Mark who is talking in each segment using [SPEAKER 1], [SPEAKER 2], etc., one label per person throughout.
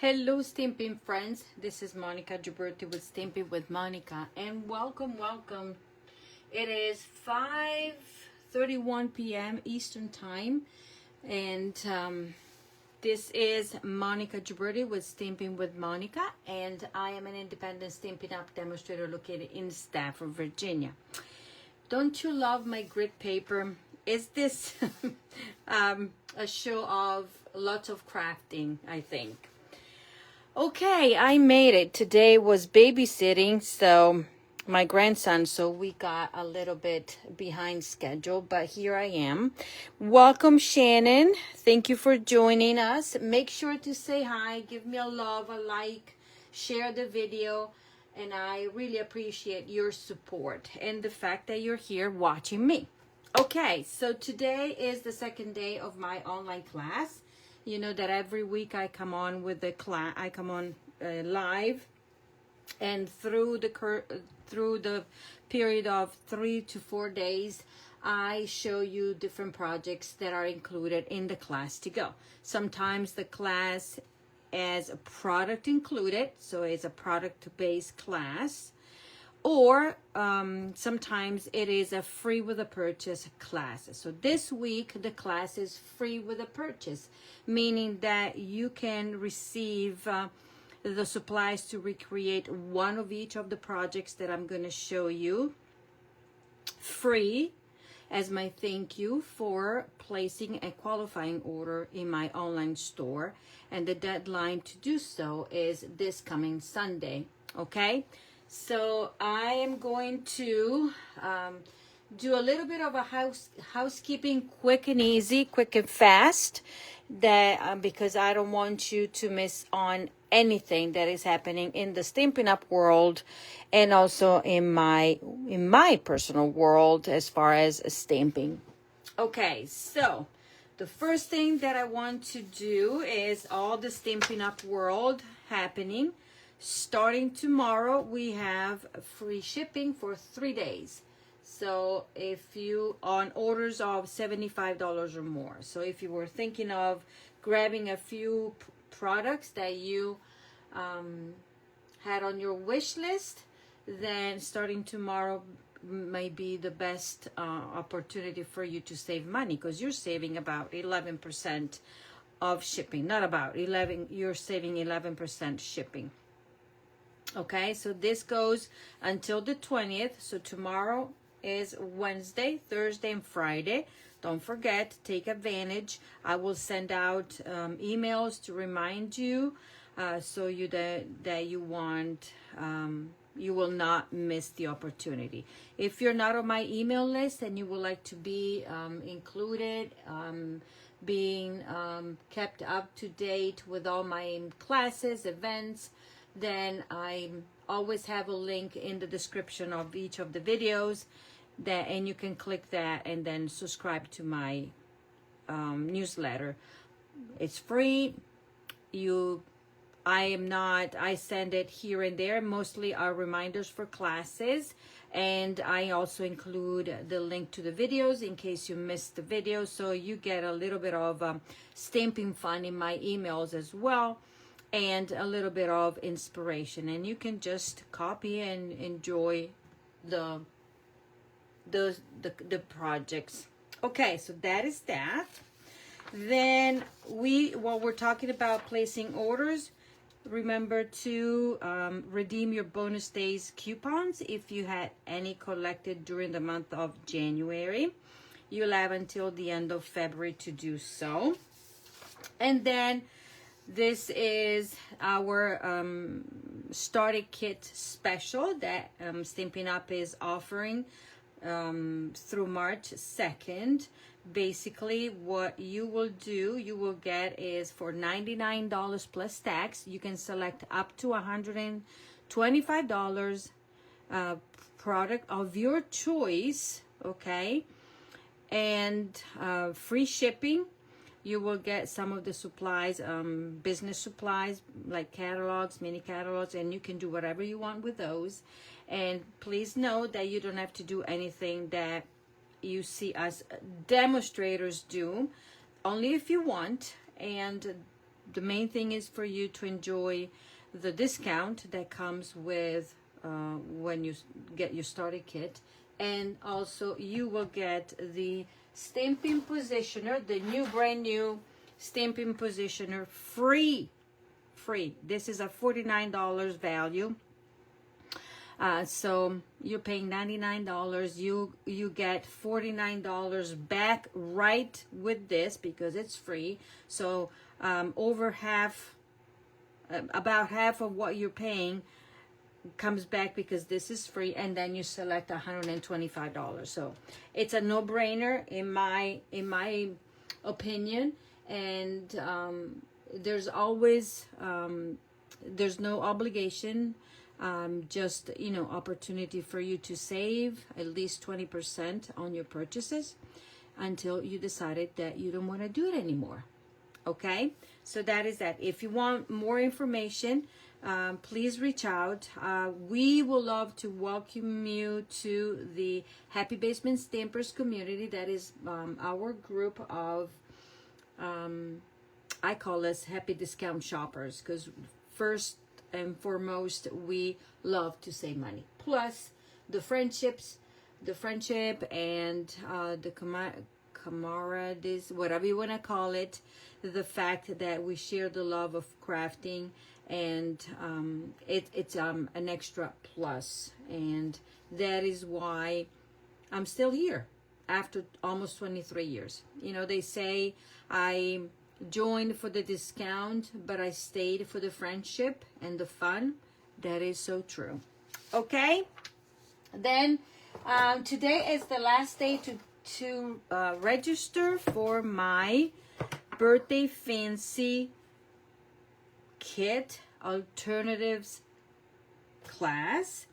[SPEAKER 1] Hello, Stampin' friends. This is Monica Gibberti with Stampin' with Monica, and welcome. It is 5:31 p.m. Eastern Time, and this is Monica Gibberti with Stampin' with Monica, and I am an independent Stampin' Up demonstrator located in Stafford, Virginia. Don't you love my grit paper? Is this a show of lots of crafting, I think. Okay, I made it. Today was babysitting, so my grandson, so we got a little bit behind schedule, but here I am. Welcome, Shannon. Thank you for joining us. Make sure to say hi, give me a love, a like, share the video, and I really appreciate your support and the fact that you're here watching me. Okay, so today is the second day of my online class. You know that every week I come on with the class. I come on live, and through the period of 3 to 4 days, I show you different projects that are included in the class to go. Sometimes the class has a product included, so it's a product-based class. Or sometimes it is a free with a purchase class. So this week the class is free with a purchase, meaning that you can receive the supplies to recreate one of each of the projects that I'm going to show you free as my thank you for placing a qualifying order in my online store. And the deadline to do so is this coming Sunday. Okay? So I am going to do a little bit of a housekeeping, quick and easy, quick and fast, that because I don't want you to miss on anything that is happening in the Stampin' Up world, and also in my personal world as far as stamping. Okay, so the first thing that I want to do is all the Stampin' Up world happening. Starting tomorrow, we have free shipping for 3 days. So if you on orders of $75 or more. So if you were thinking of grabbing a few products that you had on your wish list, then starting tomorrow may be the best opportunity for you to save money, because you're saving about 11% of shipping. Not about 11, you're saving 11% shipping. Okay, so this goes until the 20th. So tomorrow is Wednesday, Thursday, and Friday. Don't forget, take advantage. I will send out emails to remind you, so that you want, you will not miss the opportunity. If you're not on my email list and you would like to be included, being kept up to date with all my classes, events, then I always have a link in the description of each of the videos, and you can click that and then subscribe to my newsletter. It's free. I send it here and there. Mostly are reminders for classes, and I also include the link to the videos in case you missed the video, so you get a little bit of stamping fun in my emails as well, and a little bit of inspiration, and you can just copy and enjoy the projects. Okay, so that is that. Then while we're talking about placing orders, remember to redeem your bonus days coupons if you had any collected during the month of January. You'll have until the end of February to do so. And then this is our starter kit special that Stampin' Up is offering through March 2nd. Basically, what you will do, you will get is for $99 plus tax, you can select up to $125 product of your choice, okay? And free shipping. You will get some of the supplies, business supplies like catalogs, mini catalogs, and you can do whatever you want with those. And please note that you don't have to do anything that you see us demonstrators do, only if you want. And the main thing is for you to enjoy the discount that comes with when you get your starter kit, and also you will get the stamping positioner, the brand new stamping positioner, free. This is a $49 value. So you're paying $99. You get $49 back right with this because it's free. So over half, about half of what you're paying comes back because this is free, and then you select $125. So it's a no-brainer in my opinion. And there's always there's no obligation, just opportunity for you to save at least 20% on your purchases until you decided that you don't want to do it anymore. Okay, so that is that. If you want more information, please reach out. We will love to welcome you to the Happy Basement Stampers community. That is our group of I call us happy discount shoppers, because first and foremost, we love to save money. Plus the friendship and the camaraderie, whatever you want to call it, the fact that we share the love of crafting, and it's an extra plus. And that is why I'm still here after almost 23 years. They say I joined for the discount, but I stayed for the friendship and the fun. That is so true. Okay, then today is the last day to register for my birthday fancy kit alternatives class.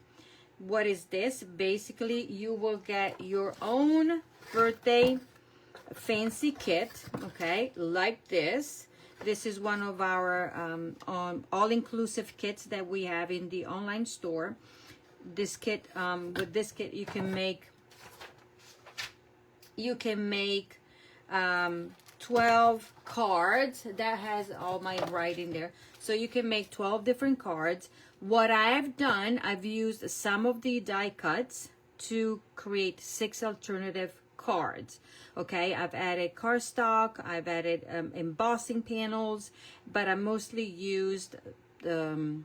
[SPEAKER 1] What is this? Basically, you will get your own birthday fancy kit, okay, like this. This is one of our all-inclusive kits that we have in the online store. This kit, with this kit, you can make 12 cards. That has all my writing there. So you can make 12 different cards. What I've done, I've used some of the die cuts to create 6 alternative cards. Okay, I've added cardstock, I've added embossing panels, but I mostly used the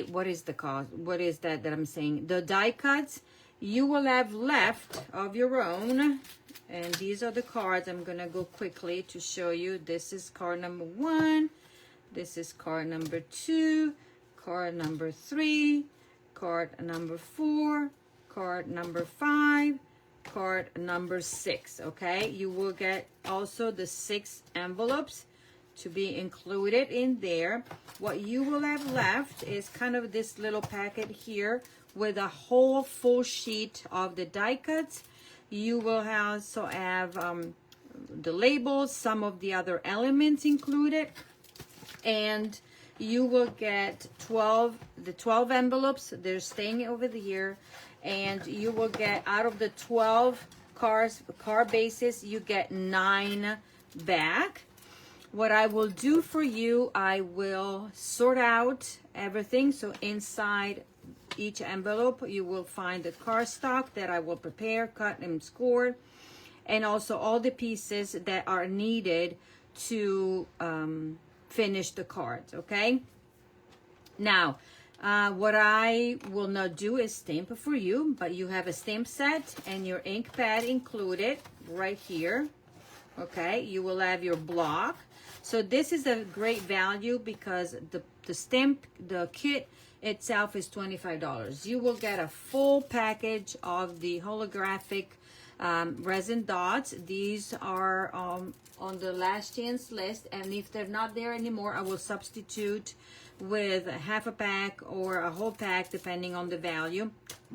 [SPEAKER 1] what is the cost? What is that I'm saying? The die cuts you will have left of your own, and these are the cards. I'm gonna go quickly to show you. This is card number 1. This is card number 2, card number 3. Card number 4, card number 5, card number 6. Okay, you will get also the 6 envelopes to be included in there. What you will have left is kind of this little packet here with a whole full sheet of the die cuts. You will also have the labels, some of the other elements included, and you will get 12 envelopes. They're staying over here, and you will get, out of the 12 card bases, you get 9 back. What I will do for you, I will sort out everything. So inside each envelope, you will find the cardstock that I will prepare, cut, and score, and also all the pieces that are needed to finish the cards. Okay, now what I will not do is stamp for you, but you have a stamp set and your ink pad included right here. Okay, you will have your block. So this is a great value because the kit itself is $25. You will get a full package of the holographic resin dots. These are on the last chance list, and if they're not there anymore, I will substitute with half a pack or a whole pack depending on the value.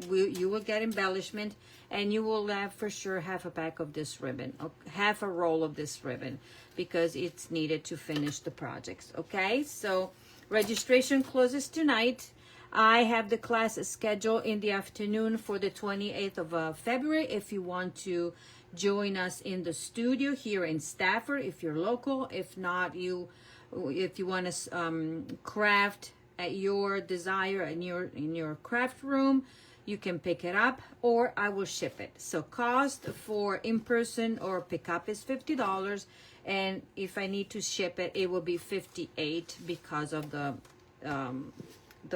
[SPEAKER 1] You will get embellishment, and you will have for sure half a pack of this ribbon, half a roll of this ribbon, because it's needed to finish the projects. Okay, so registration closes tonight. I have the class scheduled in the afternoon for the 28th of February. If you want to join us in the studio here in Stafford, if you're local. If not, if you want to craft at your desire in your craft room, you can pick it up, or I will ship it. So cost for in-person or pickup is $50, and if I need to ship it, it will be $58 because of the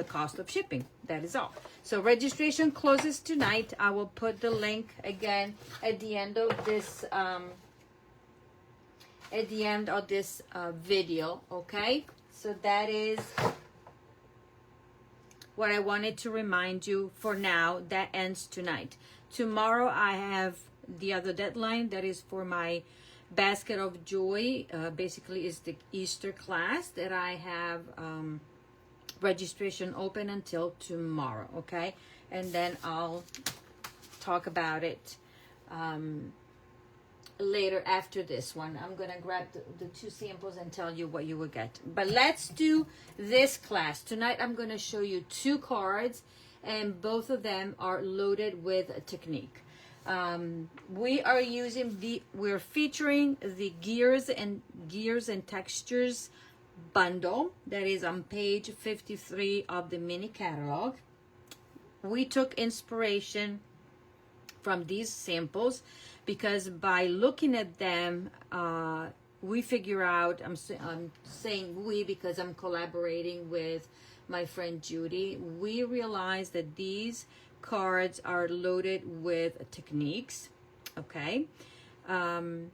[SPEAKER 1] cost of shipping. That is all. So registration closes tonight. I will put the link again at the end of this video. Okay, so that is what I wanted to remind you. For now, that ends tonight. Tomorrow I have the other deadline. That is for my Basket of Joy. Basically is the Easter class that I have registration open until tomorrow. Okay, and then I'll talk about it later after this one. I'm gonna grab the two samples and tell you what you will get. But let's do this class tonight. I'm gonna show you two cards, and both of them are loaded with technique. We're featuring the gears and textures bundle that is on page 53 of the mini catalog. We took inspiration from these samples because by looking at them, we figure out, I'm saying we because I'm collaborating with my friend Judy, we realized that these cards are loaded with techniques. Okay, and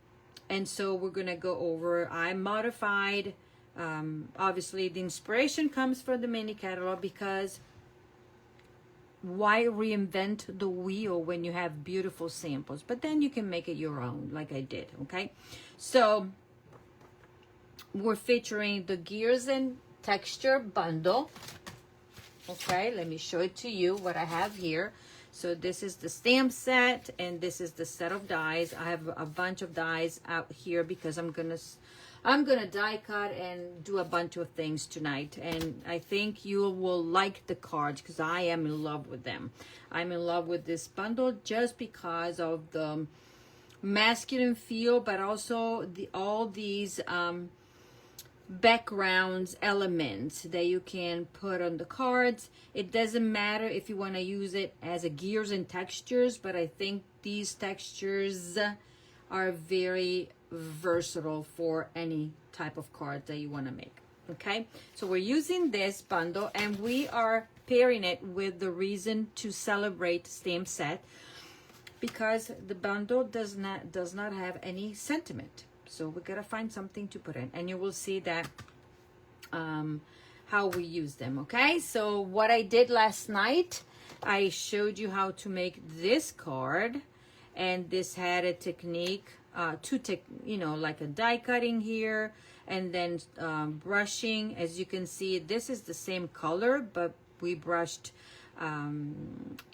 [SPEAKER 1] so we're gonna go over, I modified, obviously the inspiration comes from the mini catalog, because why reinvent the wheel when you have beautiful samples? But then you can make it your own, like I did. Okay, so we're featuring the gears and texture bundle. Okay, let me show it to you what I have here. So this is the stamp set, and this is the set of dies. I have a bunch of dies out here because I'm gonna die cut and do a bunch of things tonight, and I think you will like the cards because I am in love with them. I'm in love with this bundle just because of the masculine feel, but also all these backgrounds elements that you can put on the cards. It doesn't matter if you want to use it as a gears and textures, but I think these textures are very versatile for any type of card that you want to make. Okay, so we're using this bundle and we are pairing it with the Reason to Celebrate stamp set, because the bundle does not have any sentiment. So we gotta find something to put in, and you will see that how we use them. Okay, so what I did last night, I showed you how to make this card, and this had a technique like a die cutting here, and then brushing. As you can see, this is the same color, but we brushed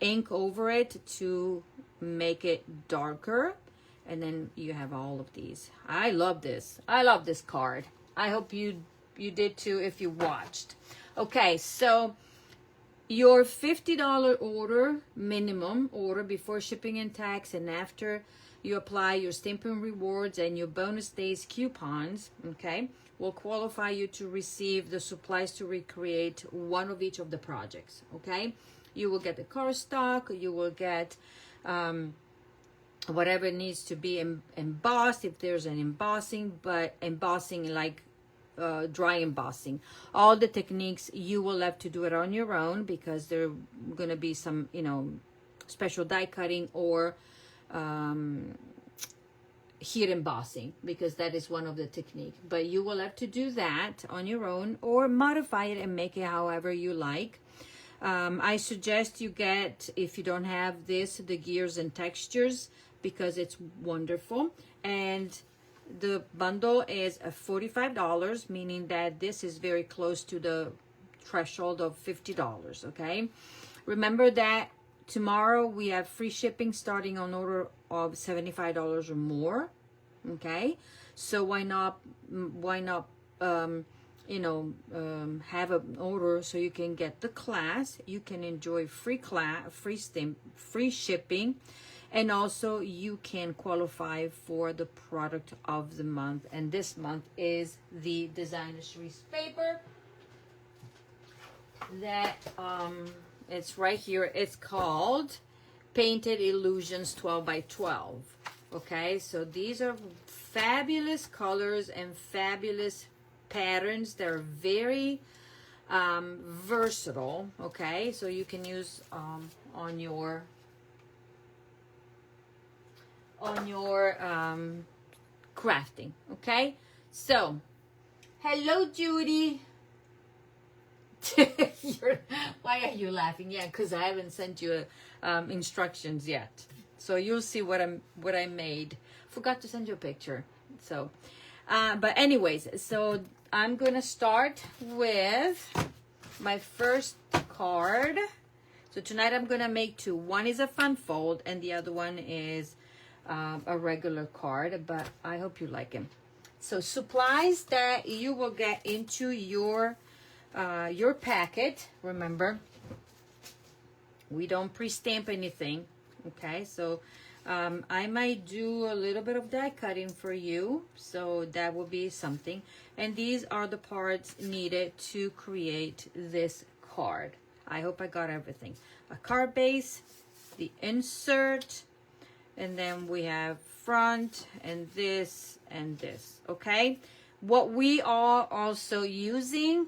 [SPEAKER 1] ink over it to make it darker. And then you have all of these. I love this. I love this card. I hope you did too if you watched. Okay, so your $50 order, minimum order, before shipping and tax, and after you apply your Stampin' Rewards and your bonus days coupons, okay, will qualify you to receive the supplies to recreate one of each of the projects. Okay, you will get the cardstock, you will get whatever needs to be embossed if there's an embossing, but embossing like dry embossing. All the techniques you will have to do it on your own, because there are going to be some special die cutting or heat embossing, because that is one of the techniques. But you will have to do that on your own or modify it and make it however you like. I suggest you get, if you don't have this, the gears and textures, because it's wonderful. And the bundle is $45, meaning that this is very close to the threshold of $50. Okay, remember that tomorrow we have free shipping starting on order of $75 or more. Okay, so why not you know, have an order so you can get the class. You can enjoy free class, free shipping, and also you can qualify for the product of the month. And this month is the Designer Series paper that it's right here. It's called Painted Illusions 12 by 12. Okay, so these are fabulous colors and fabulous patterns. They're very versatile. Okay, so you can use on your crafting. Okay, so hello Judy. Why are you laughing? Yeah, because I haven't sent you instructions yet, so you'll see what I made. Forgot to send you a picture. So but anyways, so I'm gonna start with my first card. So tonight I'm gonna make two. One is a fun fold and the other one is a regular card, but I hope you like them. So supplies that you will get into your packet. Remember, we don't pre-stamp anything. Okay, so I might do a little bit of die cutting for you, so that will be something. And these are the parts needed to create this card. I hope I got everything. A card base, the insert, and then we have front and this and this. Okay, what we are also using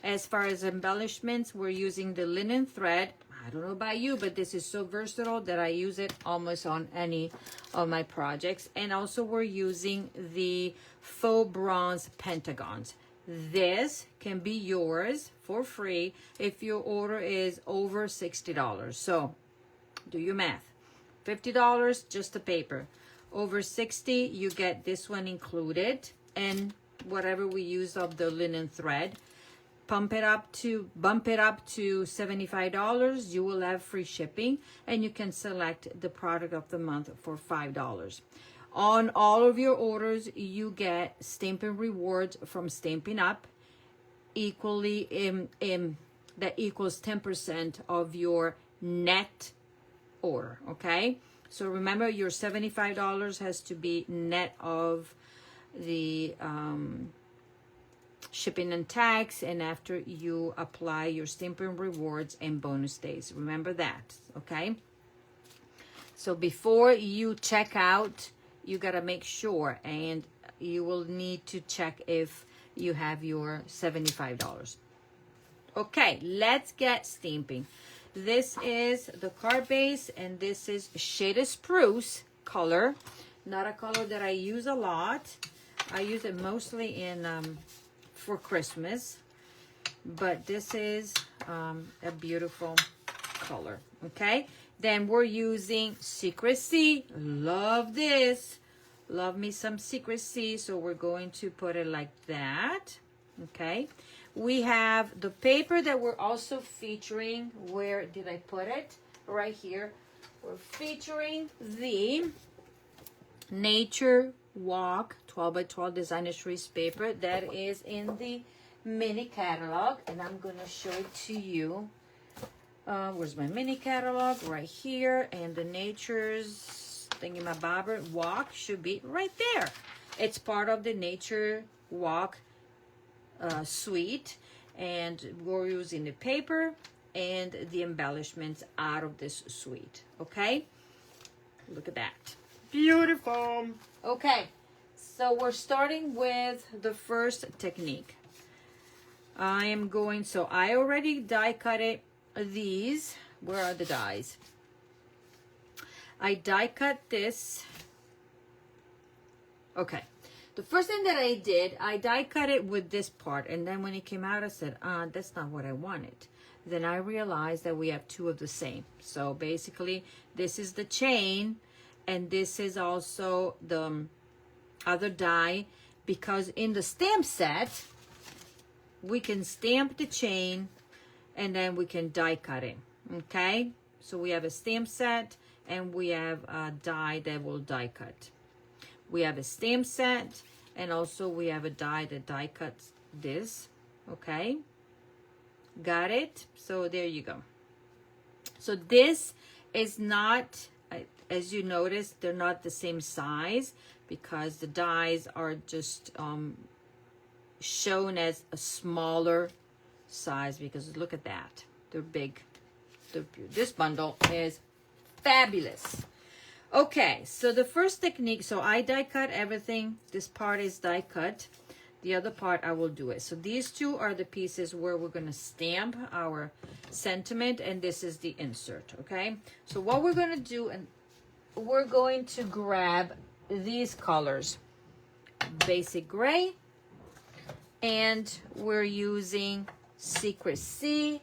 [SPEAKER 1] as far as embellishments, we're using the linen thread. I don't know about you, but this is so versatile that I use it almost on any of my projects. And also we're using the faux bronze pentagons. This can be yours for free if your order is over $60. So do your math. $50 just the paper. Over 60, you get this one included, and whatever we use of the linen thread. Bump it up to $75. You will have free shipping, and you can select the product of the month for $5. On all of your orders, you get Stampin' Rewards from Stampin' Up, equally that equals 10% of your net order. Okay, so remember, your $75 has to be net of the shipping and tax, and after you apply your Stampin' Rewards and bonus days. Remember that. Okay, so before you check out, you got to make sure, and you will need to check if you have your $75. Okay, let's get stamping. This is the card base, and this is Shaded Spruce color. Not a color that I use a lot. I use it mostly in for Christmas, but this is a beautiful color. Okay, then we're using Secrecy. Love this. Love me some Secrecy. So we're going to put it like that. Okay, we have the paper that we're also featuring. Where did I put it? Right here. We're featuring the Nature Walk 12 by 12 Designer Series paper that is in the mini catalog, and I'm going to show it to you. Where's my mini catalog? Right here, and the Nature's thingy-my-bobber walk should be right there. It's part of the Nature Walk suite, and we're using the paper and the embellishments out of this suite. Okay, look at that. Beautiful. Okay, so we're starting with the first technique. I already die cut it. These, where are the dies? I die cut this. Okay, the first thing that I did, I die cut it with this part, and then when it came out, I said, that's not what I wanted. Then I realized that we have two of the same. So basically, this is the chain, and this is also the other die, because in the stamp set, we can stamp the chain and then we can die cut it. Okay, so we have a stamp set and we have a die that will die cut. We have a stamp set And also we have a die that die cuts this. Okay, got it? So there you go. So this is not, as you notice, they're not the same size because the dies are just shown as a smaller size, because look at that, they're big. This bundle is fabulous. Okay, so the first technique, so I die cut everything. This part is die cut. The other part I will do it. So these two are the pieces where we're going to stamp our sentiment, and this is the insert. Okay, so what we're going to do, and we're going to grab these colors, basic gray, and we're using Secrecy,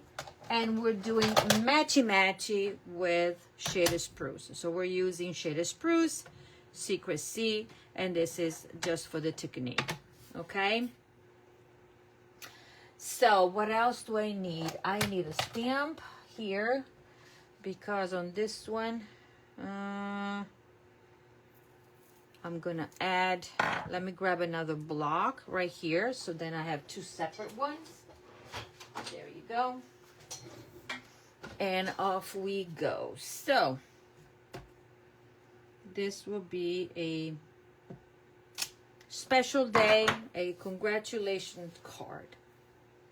[SPEAKER 1] and we're doing matchy-matchy with Shaded Spruce. So we're using Shaded Spruce, Secrecy, and this is just for the technique. Okay, so what else do I need? I need a stamp here, because on this one I'm gonna add, let me grab another block right here, so then I have two separate ones. There you go, and off we go. So this will be a special day, a congratulations card.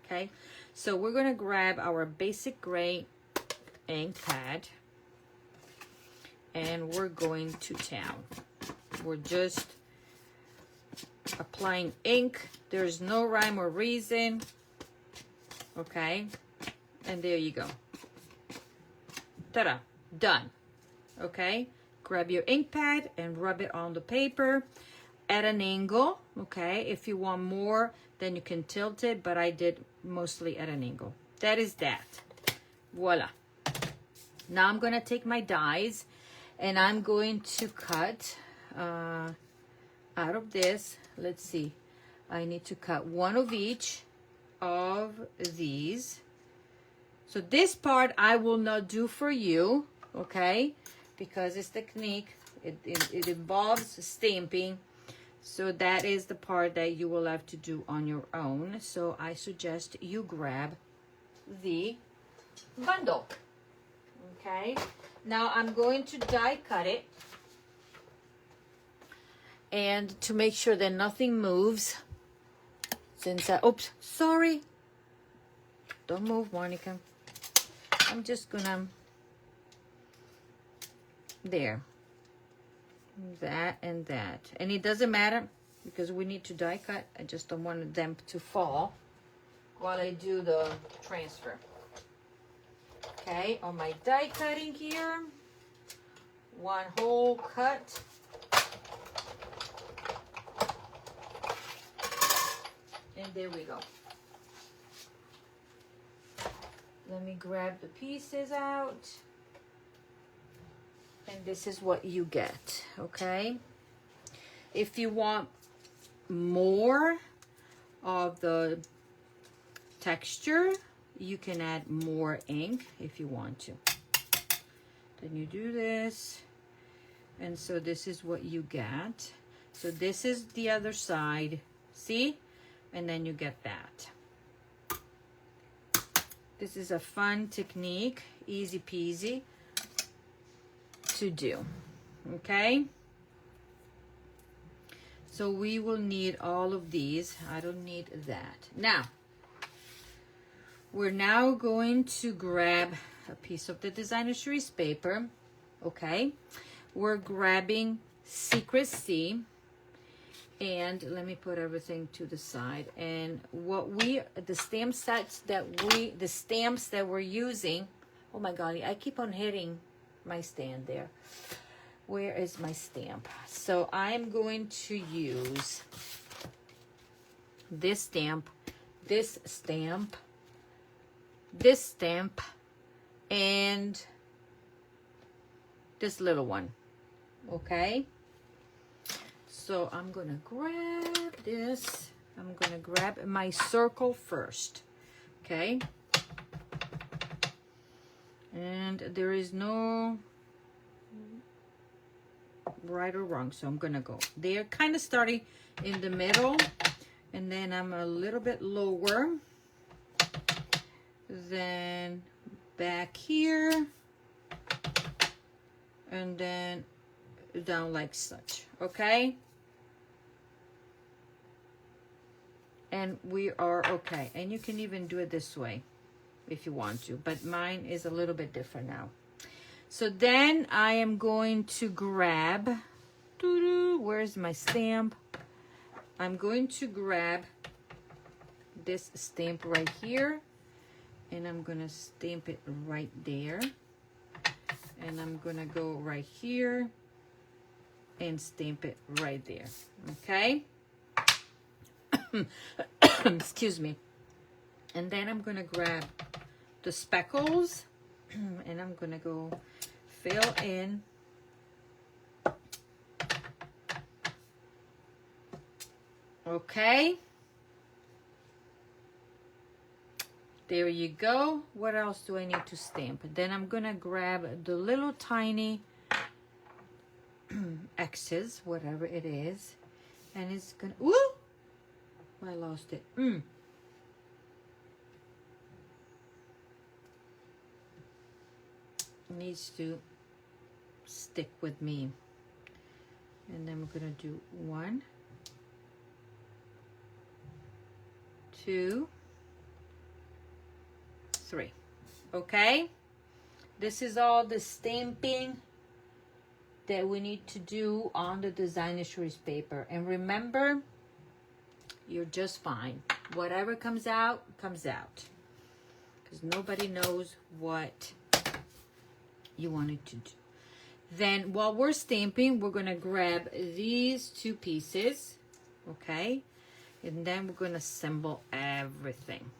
[SPEAKER 1] Okay, so we're going to grab our basic gray ink pad, and we're going to town. We're just applying ink. There's no rhyme or reason. Okay, and there you go. Ta-da, done. Okay, grab your ink pad and rub it on the paper at an angle. Okay, if you want more, then you can tilt it, but I did mostly at an angle. That is that. Voila. Now I'm going to take my dies, and I'm going to cut out of this. Let's see, I need to cut one of each of these. So this part I will not do for you, okay, because it's technique. It involves stamping. So that is the part that you will have to do on your own. So I suggest you grab the bundle. Okay, now I'm going to die cut it, and to make sure that nothing moves, since oops, sorry, don't move, Monica. I'm just gonna, there, that and that, and it doesn't matter because we need to die cut. I just don't want them to fall while I do the transfer. Okay, on my die cutting here, one whole cut. And there we go. Let me grab the pieces out. And this is what you get, okay? If you want more of the texture, you can add more ink if you want to. Then you do this, and so this is what you get. So this is the other side, see? And then you get that. This is a fun technique, easy peasy to do, okay? So we will need all of these. I don't need that. Now, we're now going to grab a piece of the designer series paper, okay? We're grabbing Secrecy, and let me put everything to the side. And the stamp sets the stamps that we're using, oh my golly, I keep on hitting my stand there. Where is my stamp? So I'm going to use this stamp, this stamp, this stamp, and this little one, okay? So I'm gonna grab this. I'm gonna grab my circle first, okay? And there is no right or wrong. So I'm gonna go there, kind of starting in the middle, and then I'm a little bit lower, then back here, and then down like such, okay? And we are okay. And you can even do it this way if you want to, but mine is a little bit different now. So then I am going to grab, where's my stamp? I'm going to grab this stamp right here, and I'm gonna stamp it right there. And I'm gonna go right here and stamp it right there, okay? Excuse me. And then I'm gonna grab the speckles and I'm gonna go fill in okay. There you go. What else do I need to stamp? Then I'm gonna grab the little tiny X's, whatever it is, and it's gonna, woo! I lost it. Needs to stick with me. And then we're gonna do 1, 2, 3. Okay, this is all the stamping that we need to do on the designer series paper. And remember, you're just fine. Whatever comes out, comes out. Because nobody knows what you wanted to do. Then while we're stamping, we're going to grab these 2 pieces. Okay. And then we're going to assemble everything.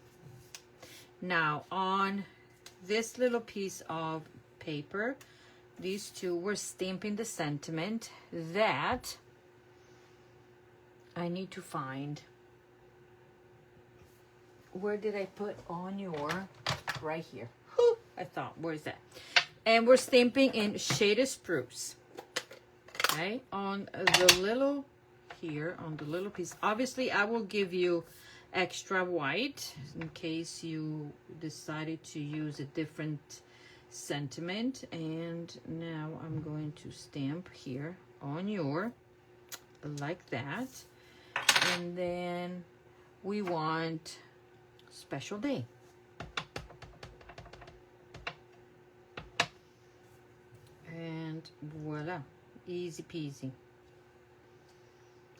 [SPEAKER 1] Now on this little piece of paper, these 2, we're stamping the sentiment that I need to find. Where did I put on your, right here. Whew, I thought, where is that? And we're stamping in shaded spruce. Okay, on the little, here, on the little piece. Obviously, I will give you extra white in case you decided to use a different sentiment. And now I'm going to stamp here on your, like that. And then we want special day. And voila, easy peasy.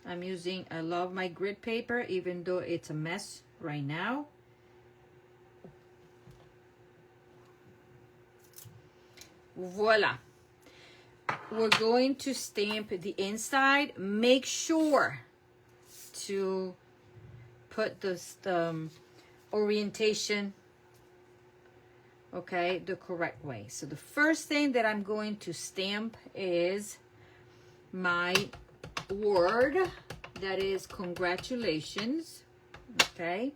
[SPEAKER 1] I'm using, I love my grid paper, even though it's a mess right now. Voila. We're going to stamp the inside. Make sure to put this orientation, okay, the correct way. So the first thing that I'm going to stamp is my word, that is congratulations, okay?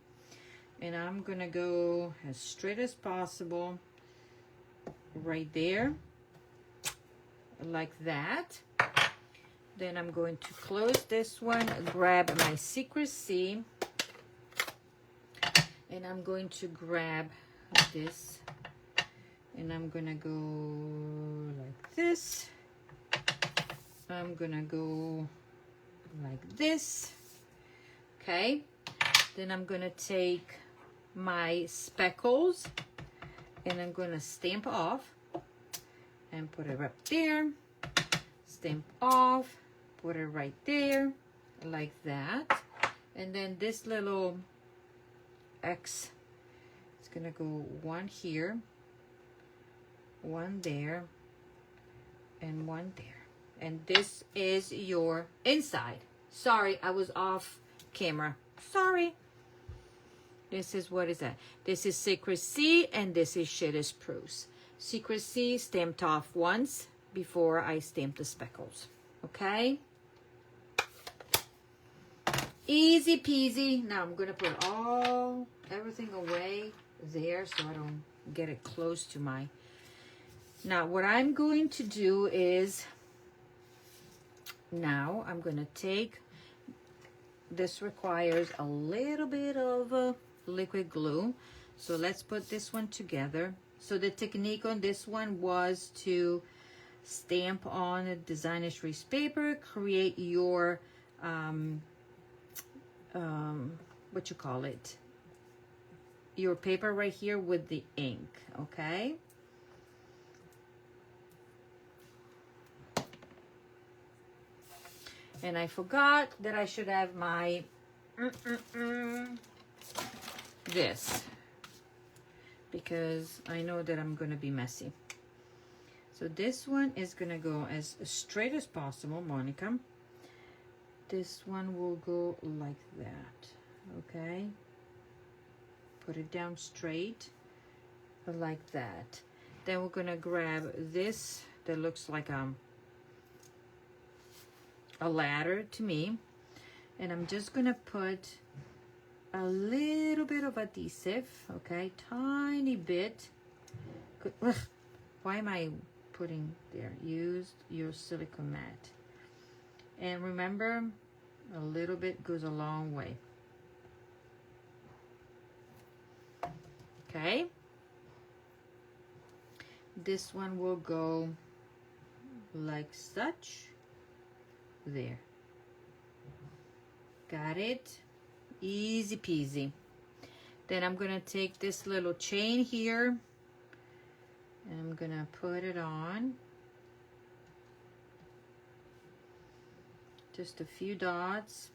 [SPEAKER 1] And I'm gonna go as straight as possible right there, like that. Then I'm going to close this one, grab my secrecy, and I'm going to grab this, and I'm gonna go like this. I'm gonna go like this, okay? Then I'm gonna take my speckles and I'm gonna stamp off and put it up there, stamp off, put it right there, like that. And then this little X, it's gonna go 1 here, 1 there, and 1 there. And this is your inside. Sorry, I was off camera. Sorry. This is, what is that? This is secrecy and this is shaded spruce. Secrecy stamped off once before I stamp the speckles. Okay? Easy peasy. Now I'm gonna put everything away there so I don't get it close to my. Now what I'm going to do is Now I'm going to take, this requires a little bit of liquid glue. So let's put this one together. So the technique on this one was to stamp on a designer trace paper, create your, what you call it, your paper right here with the ink, okay? And I forgot that I should have my this, because I know that I'm gonna be messy. So this one is gonna go as straight as possible, Monica. This one will go like that, okay? Put it down straight, like that. Then we're gonna grab this that looks like a ladder to me, and I'm just gonna put a little bit of adhesive, okay, tiny bit. Ugh, why am I putting there? Use your silicone mat, and remember, a little bit goes a long way. Okay, this one will go like such. There, got it? Easy peasy. Then I'm gonna take this little chain here and I'm gonna put it on. Just a few dots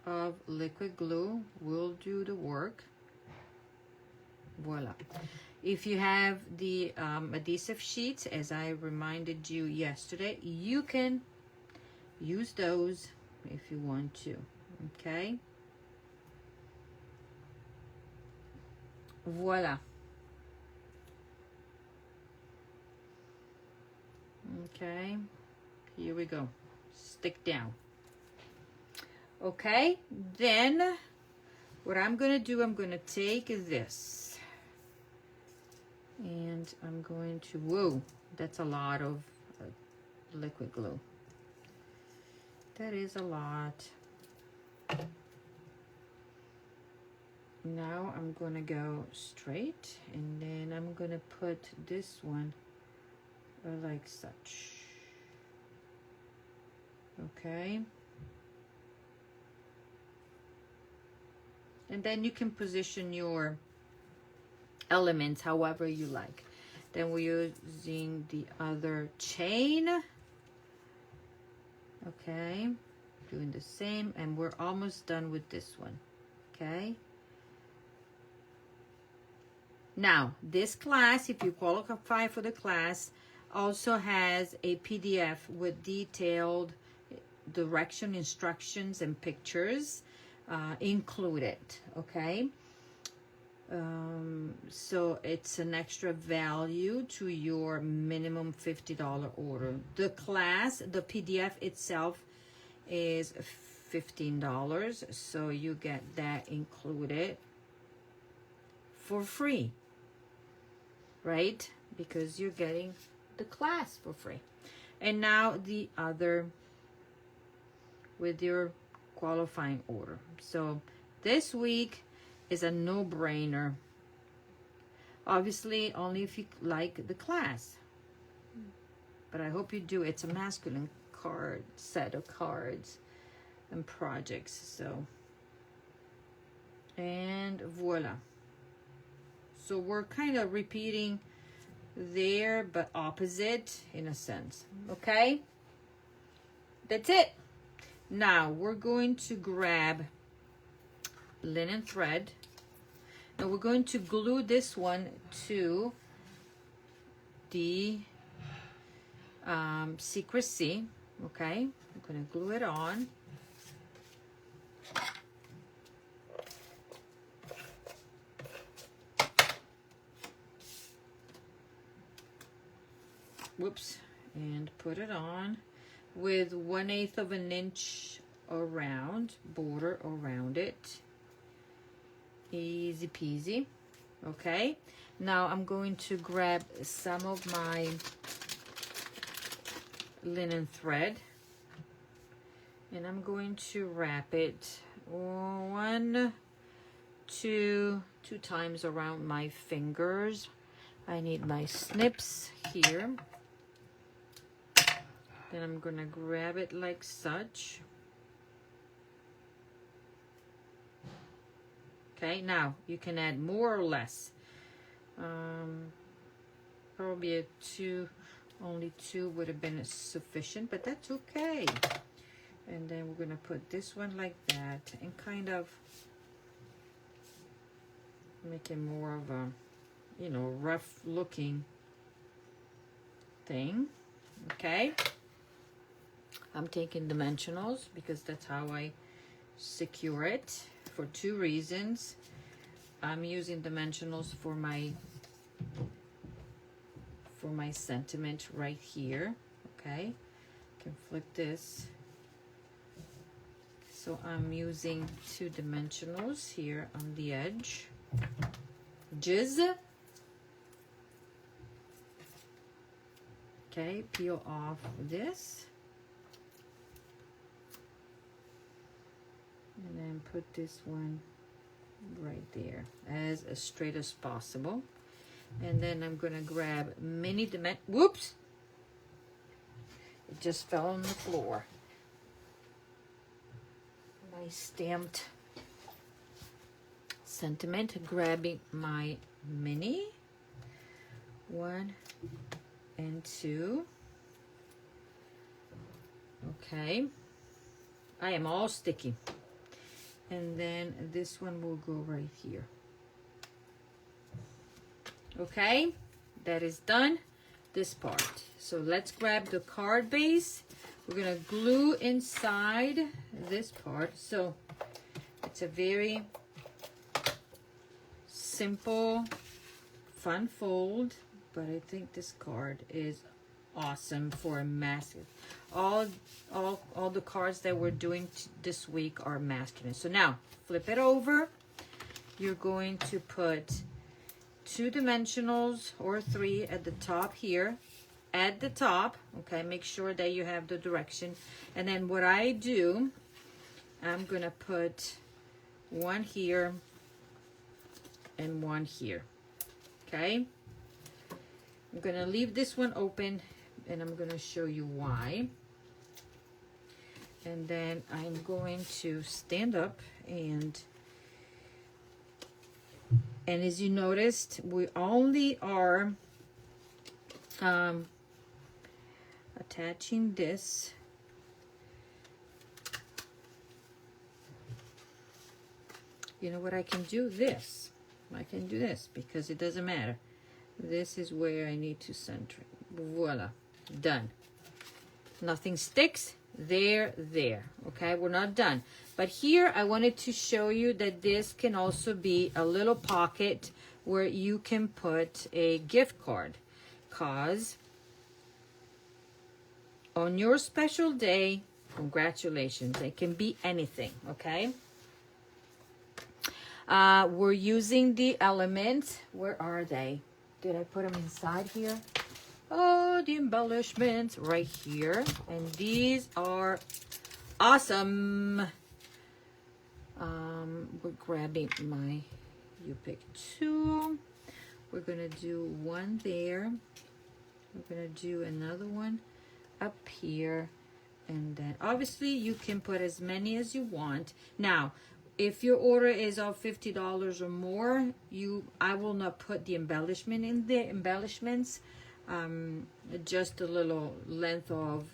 [SPEAKER 1] of liquid glue will do the work. Voila. If you have the adhesive sheets, as I reminded you yesterday, you can use those if you want to, okay? Voila. Okay, here we go. Stick down. Okay, then what I'm gonna do, I'm gonna take this and I'm going to, whoa, that's a lot of liquid glue. That is a lot. Now I'm gonna go straight and then I'm gonna put this one like such. Okay. And then you can position your elements however you like. Then we're using the other chain. Okay, doing the same, and we're almost done with this one. Okay. Now, this class, if you qualify for the class, also has a PDF with detailed direction, instructions, and pictures included, okay? So it's an extra value to your minimum $50 order. The class, the PDF itself is $15, so you get that included for free, right? Because you're getting the class for free. And now the other with your qualifying order. So this week is a no-brainer. Obviously, only if you like the class. But I hope you do. It's a masculine card set of cards and projects. So, and voila. So we're kind of repeating there, but opposite in a sense. Okay? That's it. Now we're going to grab linen thread. Now we're going to glue this one to the secrecy. Okay, I'm going to glue it on. Whoops, and put it on with 1/8 of an inch around, border around it. Easy peasy. Okay, now I'm going to grab some of my linen thread, and I'm going to wrap it two times around my fingers. I need my snips here. Then I'm gonna grab it like such. Okay, now you can add more or less. Probably only two would have been sufficient, but that's okay. And then we're gonna put this one like that and kind of make it more of a, you know, rough looking thing. Okay. I'm taking dimensionals because that's how I secure it for two reasons. I'm using dimensionals for my sentiment right here. Okay, can flip this. So I'm using two dimensionals here on the edge. Okay, peel off this. And then put this one right there as straight as possible. And then I'm gonna grab mini whoops! It just fell on the floor. My stamped sentiment, grabbing my mini 1 and 2. Okay, I am all sticky. And then this one will go right here. Okay, that is done, this part. So let's grab the card base. We're gonna glue inside this part. So it's a very simple, fun fold, but I think this card is awesome for a masculine. All the cards that we're doing this week are masculine. So now flip it over. You're going to put 2 dimensionals or 3 at the top here, at the top. Okay, make sure that you have the direction. And then what I do, I'm gonna put 1 here and 1 here. Okay, I'm gonna leave this one open and I'm gonna show you why. And then I'm going to stand up and as you noticed, we only are attaching this you know what, I can do this. I can do this because it doesn't matter. This is where I need to center it. Voila, done. Nothing sticks. There. Okay, we're not done. But here I wanted to show you that this can also be a little pocket where you can put a gift card. Cause on your special day, congratulations, it can be anything, okay? We're using the elements. Where are they? Did I put them inside here? Oh, the embellishments right here. And these are awesome. We're grabbing my, you pick 2. We're gonna do 1 there. We're gonna do another one up here. And then obviously you can put as many as you want. Now, if your order is of $50 or more, I will not put the embellishment in the embellishments. Just a little length of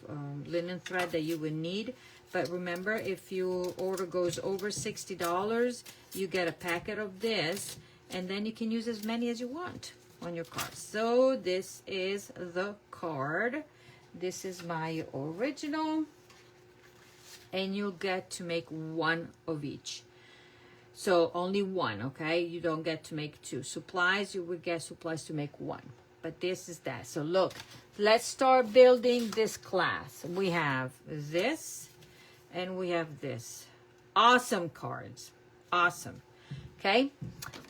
[SPEAKER 1] linen thread that you would need. But remember, if your order goes over $60, you get a packet of this, and then you can use as many as you want on your card. So this is the card. This is my original, and you'll get to make 1 of each. So only 1, okay? You don't get to make 2. Supplies, you would get supplies to make 1. But this is that. So look, let's start building this class. We have this and we have this. Awesome cards. Awesome. Okay,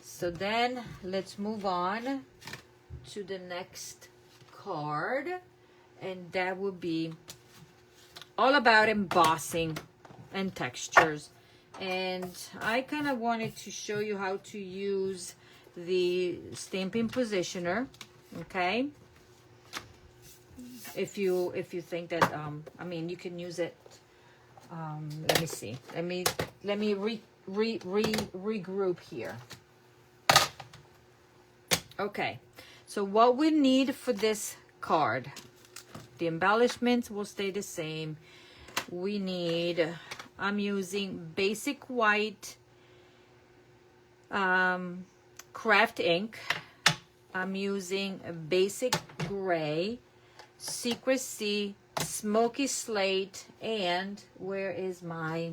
[SPEAKER 1] so then let's move on to the next card. and that will be all about embossing and textures. And I kind of wanted to show you how to use the stamping positioner, okay? If you think that I mean, you can use it. Let me see. Let me regroup here. Okay, so what we need for this card, the embellishments will stay the same. We need, I'm using basic white craft ink. I'm using a basic gray, secrecy, smoky slate, and where is my,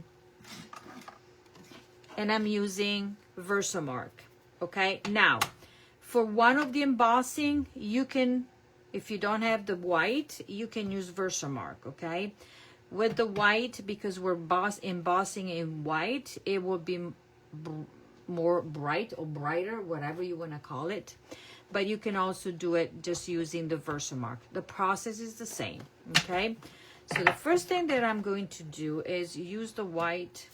[SPEAKER 1] and I'm using Versamark. Okay, now for one of the embossing, you can, if you don't have the white, you can use Versamark. Okay, with the white, because we're embossing in white, it will be more bright or brighter, whatever you want to call it. But you can also do it just using the Versamark. The process is the same, okay? So the first thing that I'm going to do is use the white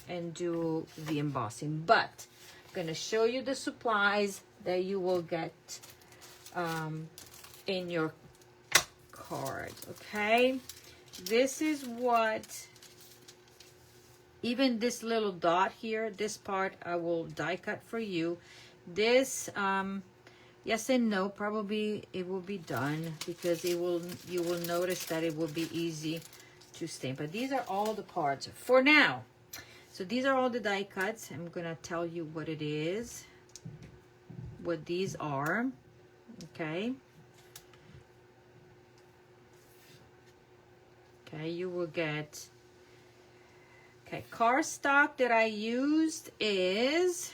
[SPEAKER 1] and do the embossing. But I'm going to show you the supplies that you will get in your card, okay? This is what, even this little dot here, this part I will die cut for you. This, yes and no, probably it will be done because it will, you will notice that it will be easy to stamp. But these are all the parts for now. So these are all the die cuts. I'm gonna tell you what it is, what these are, okay? Okay, you will get, okay, cardstock that I used is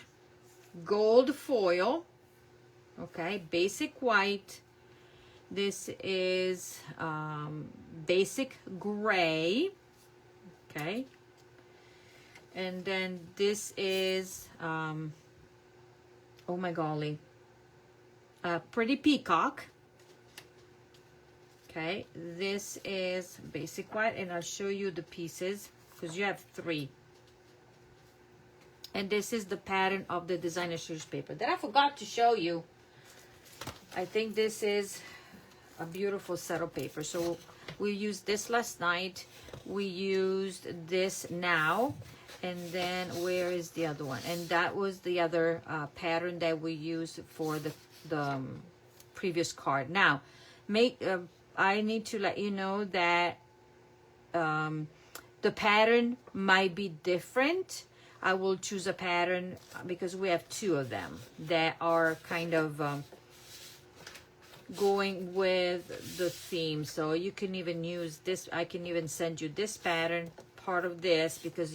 [SPEAKER 1] gold foil. Okay, basic white. This is basic gray. Okay, and then this is oh my golly, pretty peacock. Okay, this is basic white, and I'll show you the pieces because you have 3. And this is the pattern of the designer series paper that I forgot to show you. I think this is a beautiful set of paper. So we used this last night. We used this now. And then where is the other one? And that was the other pattern that we used for the previous card. Now, I need to let you know that the pattern might be different. I will choose a pattern because we have 2 of them that are kind of going with the theme. So you can even use this. I can even send you this pattern, part of this, because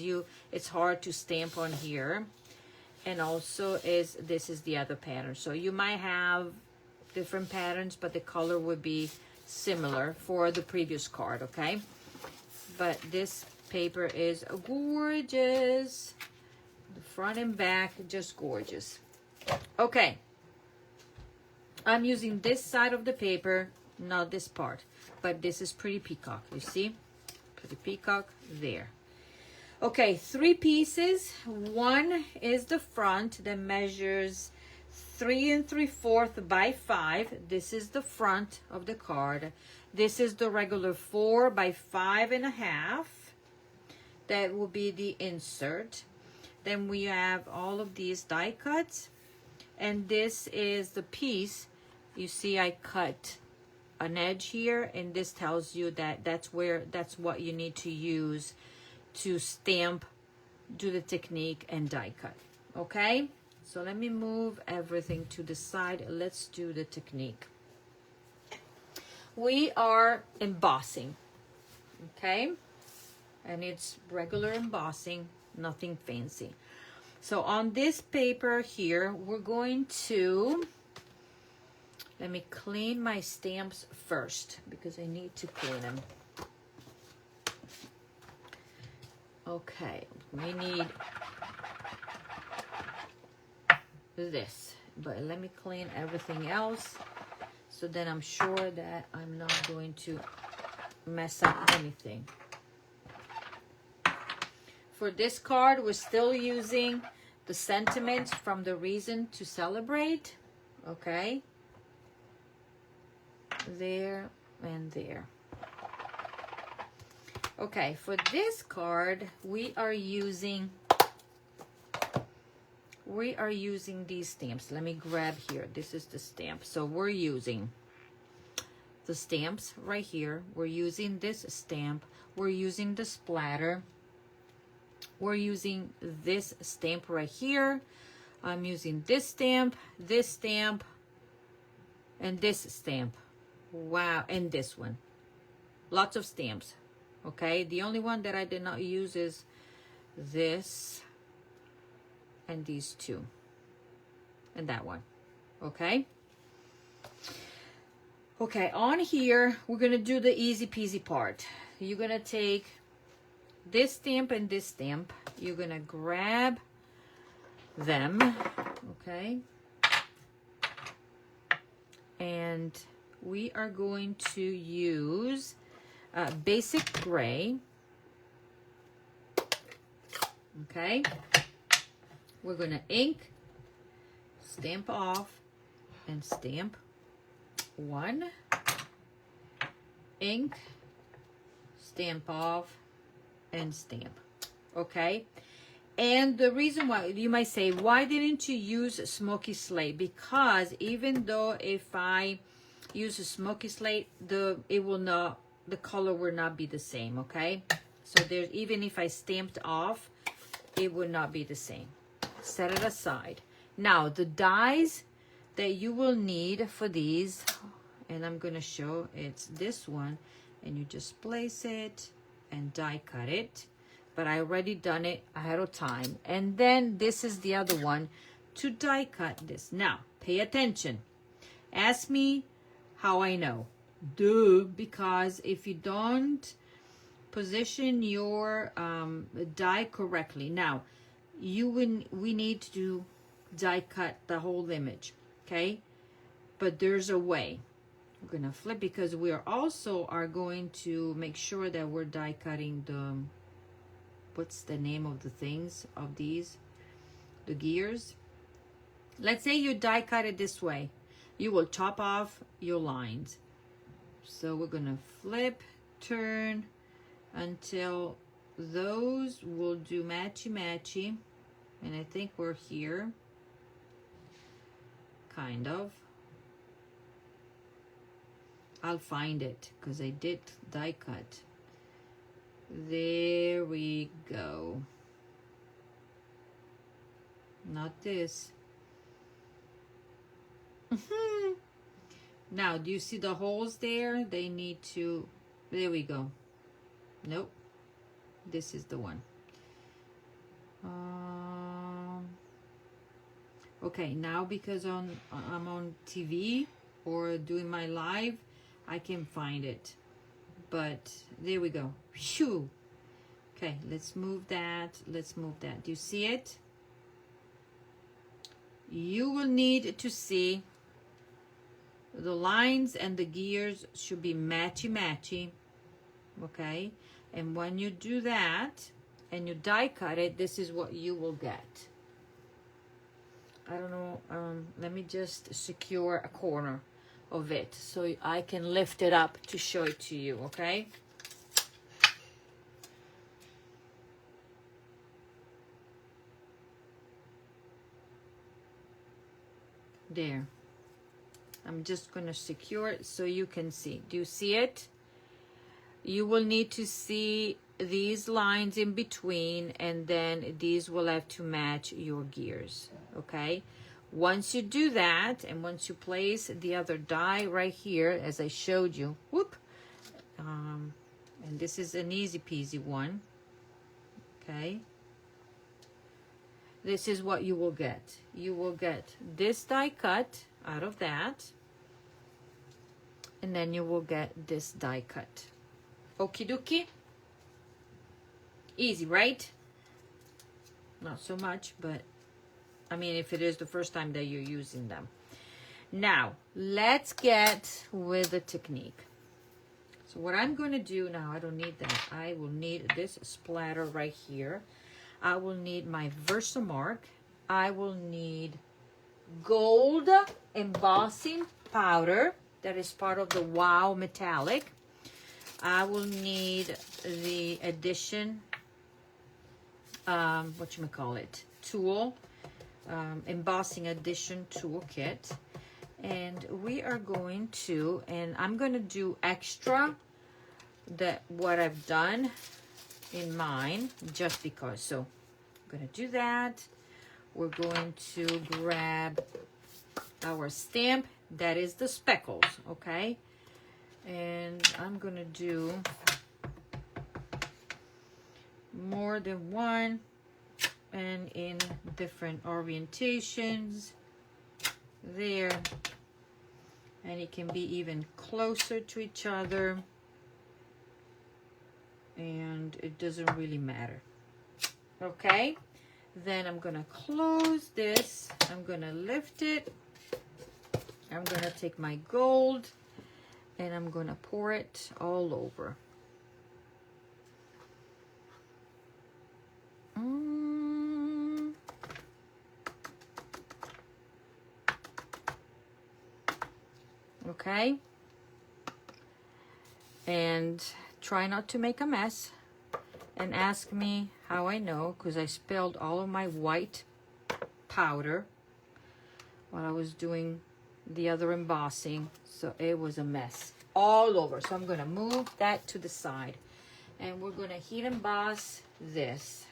[SPEAKER 1] it's hard to stamp on here. And also this is the other pattern. So you might have different patterns, but the color would be similar for the previous card, okay? But this paper is gorgeous. The front and back, just gorgeous. Okay. I'm using this side of the paper, not this part. But this is pretty peacock, you see? Pretty peacock there. Okay, 3 pieces. One is the front that measures 3 3/4 by 5. This is the front of the card. This is the regular 4 by 5.5. That will be the insert. Then we have all of these die cuts. And this is the piece. You see I cut an edge here, and this tells you that that's what you need to use to stamp, do the technique, and die cut. Okay? So let me move everything to the side. Let's do the technique. We are embossing. Okay? And it's regular embossing, nothing fancy. So on this paper here, we're going to, let me clean my stamps first because I need to clean them. Okay, we need this, but let me clean everything else. so then I'm sure that I'm not going to mess up anything. For this card, we're still using the sentiments from the reason to celebrate. Okay. There and there. Okay, for this card, we are using these stamps. Let me grab here. This is the stamp. So we're using the stamps right here. We're using this stamp. We're using the splatter. We're using this stamp right here. I'm using this stamp, and this stamp. Wow, and this one. Lots of stamps. Okay, the only one that I did not use is this and these two and that one. Okay. Okay, on here, we're going to do the easy peasy part. You're going to take this stamp and this stamp. You're going to grab them. Okay. And we are going to use basic gray. Okay. We're going to ink, stamp off, and stamp. One, ink, stamp off, and stamp. Okay. And the reason why, you might say, why didn't you use smoky slate? Because even though if I use a smoky slate, the color will not be the same. Okay. So there's, even if I stamped off, it would not be the same. Set it aside. Now the dies that you will need for these, and I'm going to show, it's this one, and you just place it and die cut it, but I already done it ahead of time. And then this is the other one to die cut this. Now pay attention. Ask me how I know. Duh, because if you don't position your die correctly, now we need to die cut the whole image. Okay, but there's a way. We're gonna flip because we are going to make sure that we're die cutting the, what's the name of the things of these, the gears. Let's say you die cut it this way, you will chop off your lines. So we're gonna flip, turn until those will do matchy, and I think we're here. Kind of. I'll find it because I did die cut. There we go. Not this. Now, do you see the holes there? They need to, there we go. Nope. This is the one. Okay, now because I'm on TV or doing my live, I can find it. But there we go. Phew. Okay, let's move that. Let's move that. Do you see it? You will need to see the lines and the gears should be matchy. Okay, and when you do that and you die cut it, this is what you will get. I don't know, let me just secure a corner of it so I can lift it up to show it to you. Okay, there. I'm just going to secure it so you can see. Do you see it? You will need to see these lines in between, and then these will have to match your gears. Okay, once you do that, and once you place the other die right here as I showed you, whoop, and this is an easy peasy one. Okay, this is what you will get. You will get this die cut out of that, and then you will get this die cut. Okie dokie. Easy, right? Not so much, but I mean, if it is the first time that you're using them. Now, let's get with the technique. So what I'm going to do now, I don't need that. I will need this splatter right here. I will need my Versamark. I will need gold embossing powder that is part of the Wow Metallic. I will need the addition, tool, embossing addition toolkit. And we are going to, and I'm going to do extra that what I've done in mine just because. So I'm going to do that. We're going to grab our stamp. That is the speckles, okay? And I'm going to do more than one and in different orientations there. And it can be even closer to each other. And it doesn't really matter. Okay? Then I'm going to close this. I'm going to lift it. I'm going to take my gold and I'm going to pour it all over. Okay? And try not to make a mess. And ask me how I know, because I spilled all of my white powder while I was doing the other embossing. So it was a mess all over. So I'm going to move that to the side. And we're going to heat emboss this.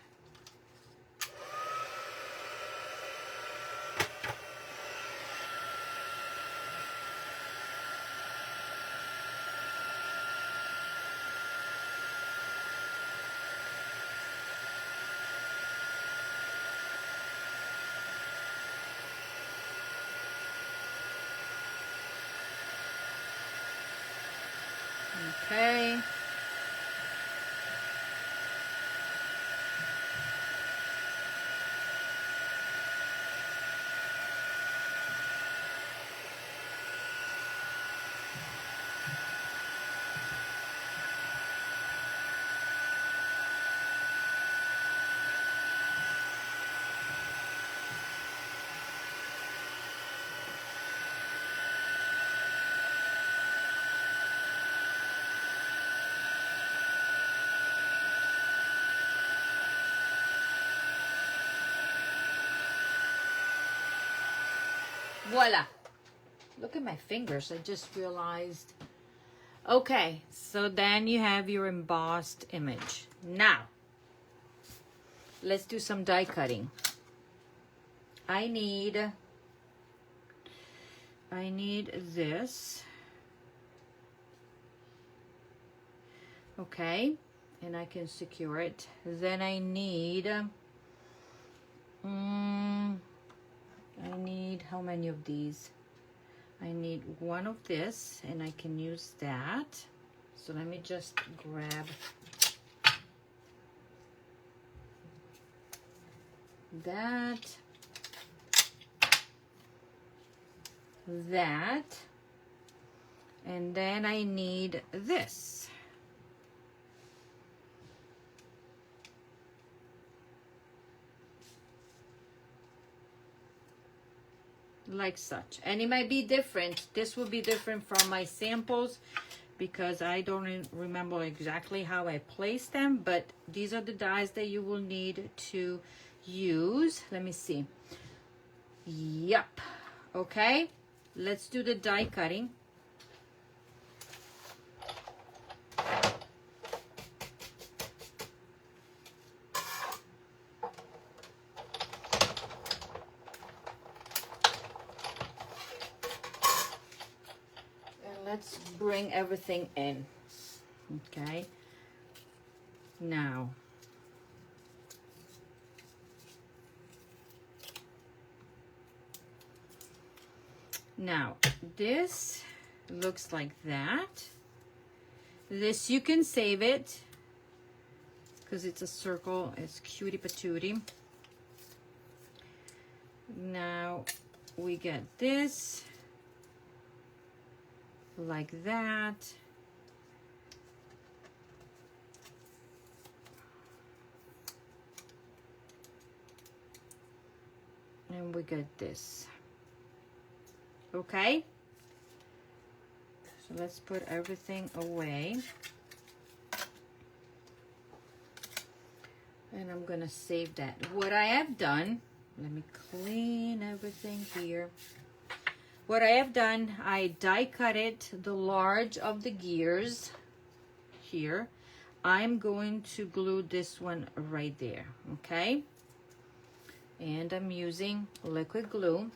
[SPEAKER 1] Okay. Voila. Look at my fingers. I just realized. Okay, so then you have your embossed image. Now, let's do some die cutting. I need this. Okay, and I can secure it. Then I need how many of these? I need one of this, and I can use that. So let me just grab that, and then I need this. Like such. And it might be different. This will be different from my samples because I don't remember exactly how I placed them, but these are the dies that you will need to use. Let me see. Yep. Okay, let's do the die cutting. Let's bring everything in. Okay. Now, this looks like that. This, you can save it because it's a circle. It's cutie patootie. Now we get this. like that. And we get this. Okay, so let's put everything away. And I'm gonna save that. What I have done, let me clean everything here. What I have done, I die cut it, the large of the gears here. I'm going to glue this one right there, okay? And I'm using liquid glue.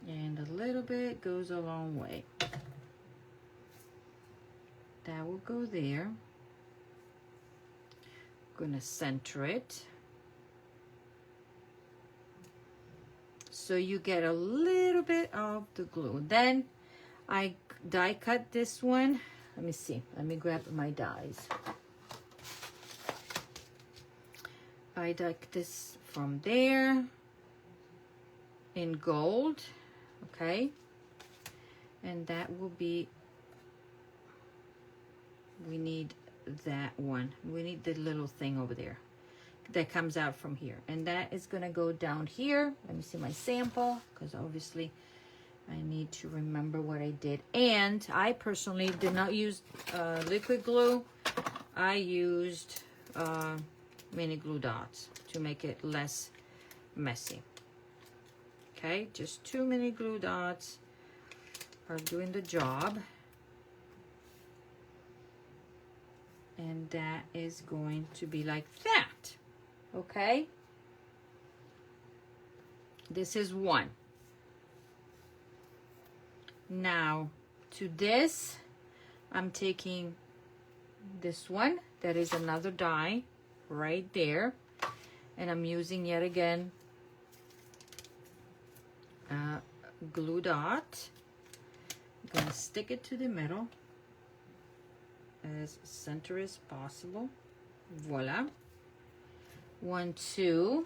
[SPEAKER 1] And a little bit goes a long way. That will go there. I'm gonna center it. So you get a little bit of the glue. Then I die cut this one. Let me see, let me grab my dies. I die cut this from there in gold. Okay, and that will be, we need that one. We need the little thing over there that comes out from here. And that is gonna go down here. Let me see my sample, because obviously I need to remember what I did. And I personally did not use liquid glue. I used mini glue dots to make it less messy. Okay, just 2 mini glue dots are doing the job. And that is going to be like that. Okay, this is one. Now to this, I'm taking this one, that is another die right there, and I'm using yet again glue dot. I'm gonna stick it to the middle as center as possible. Voila. 1, 2,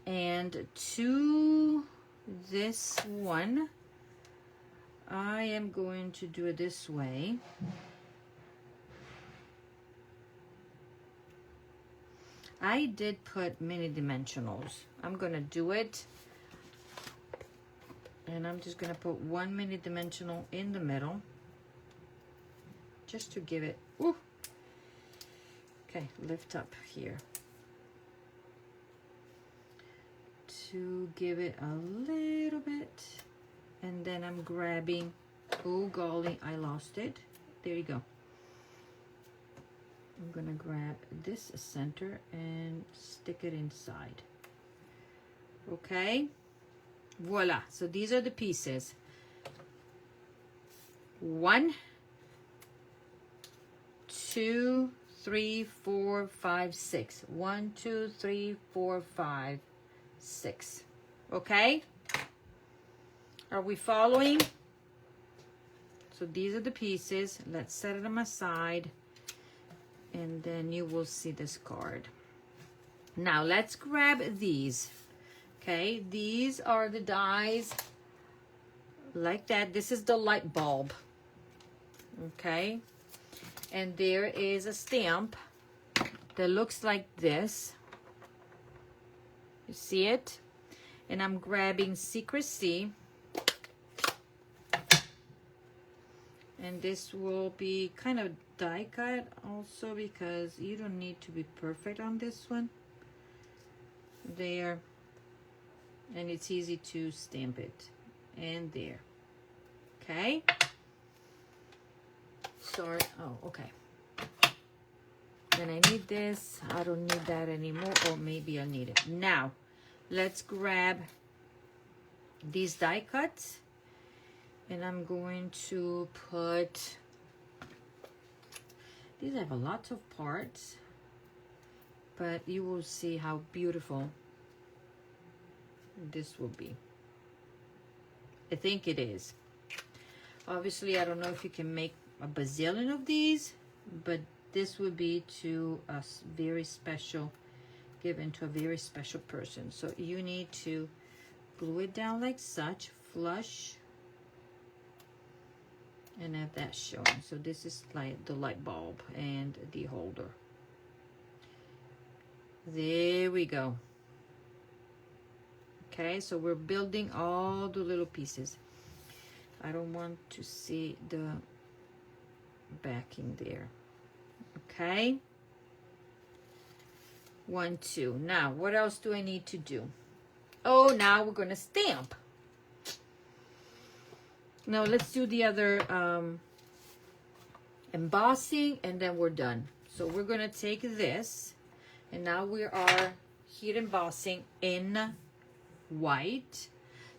[SPEAKER 1] and to this one I am going to do it this way. I did put mini dimensionals. I'm gonna do it, and I'm just gonna put 1 mini dimensional in the middle just to give it, ooh. Okay, lift up here to give it a little bit, and then I'm grabbing, oh golly, I lost it. There you go. I'm gonna grab this center and stick it inside. Okay, voila. So these are the pieces. 1, 2, 3, 4, 5, 6. 1, 2, 3, 4, 5, 6. Okay, are we following? So these are the pieces. Let's set them aside, and then you will see this card. Now let's grab these. Okay, these are the dies like that. This is the light bulb. Okay, and there is a stamp that looks like this. You see it? And I'm grabbing Secrecy. And this will be kind of die cut also, because you don't need to be perfect on this one. There. And it's easy to stamp it. And there. Okay. Sorry. Oh, okay. Then I need this. I don't need that anymore. Or maybe I'll need it. Now, let's grab these die cuts. And I'm going to put, these have a lot of parts, but you will see how beautiful this will be. I think it is. Obviously, I don't know if you can make a bazillion of these, but this would be to a very special, given to a very special person. So you need to glue it down like such, flush, and have that showing. So this is like the light bulb and the holder. There we go. Okay, so we're building all the little pieces. I don't want to see the backing there. Okay. 1, 2. Now, what else do I need to do? Oh, now we're going to stamp. Now, let's do the other embossing, and then we're done. So we're going to take this, and now we are heat embossing in white.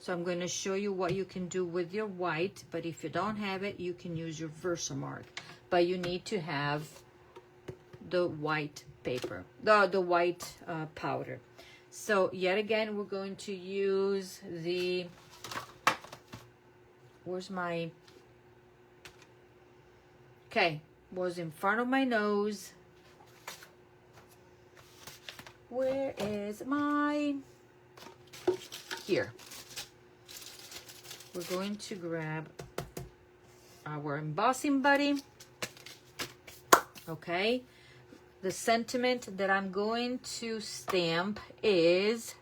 [SPEAKER 1] So I'm going to show you what you can do with your white, but if you don't have it, you can use your Versamark. But you need to have the white paper, the white powder. So yet again, we're going to use the, where's my, okay, was in front of my nose. Where is my, here. We're going to grab our embossing buddy. Okay. The sentiment that I'm going to stamp is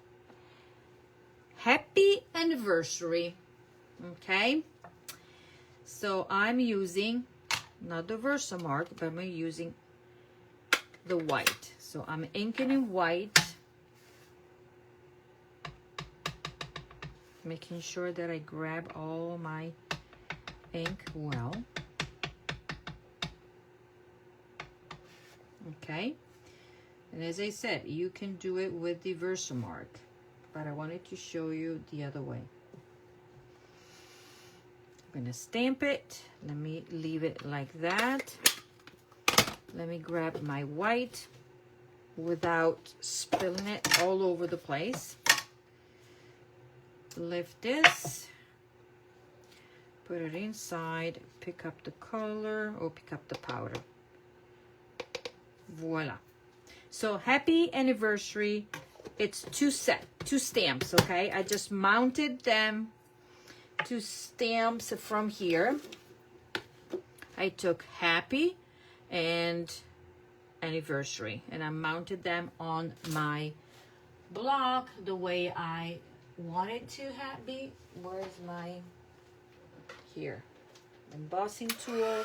[SPEAKER 1] happy anniversary. Okay. So I'm using not the Versamark, but I'm using the white. So I'm inking in white, making sure that I grab all my ink well. Okay, and as I said, you can do it with the Versamark, but I wanted to show you the other way. I'm gonna stamp it. Let me leave it like that. Let me grab my white without spilling it all over the place. Lift this, put it inside, pick up the color or pick up the powder. Voila. So happy anniversary. It's two stamps, okay? I just mounted them, 2 stamps from here. I took happy and anniversary, and I mounted them on my block the way I wanted to be. Where's my, here, embossing tool,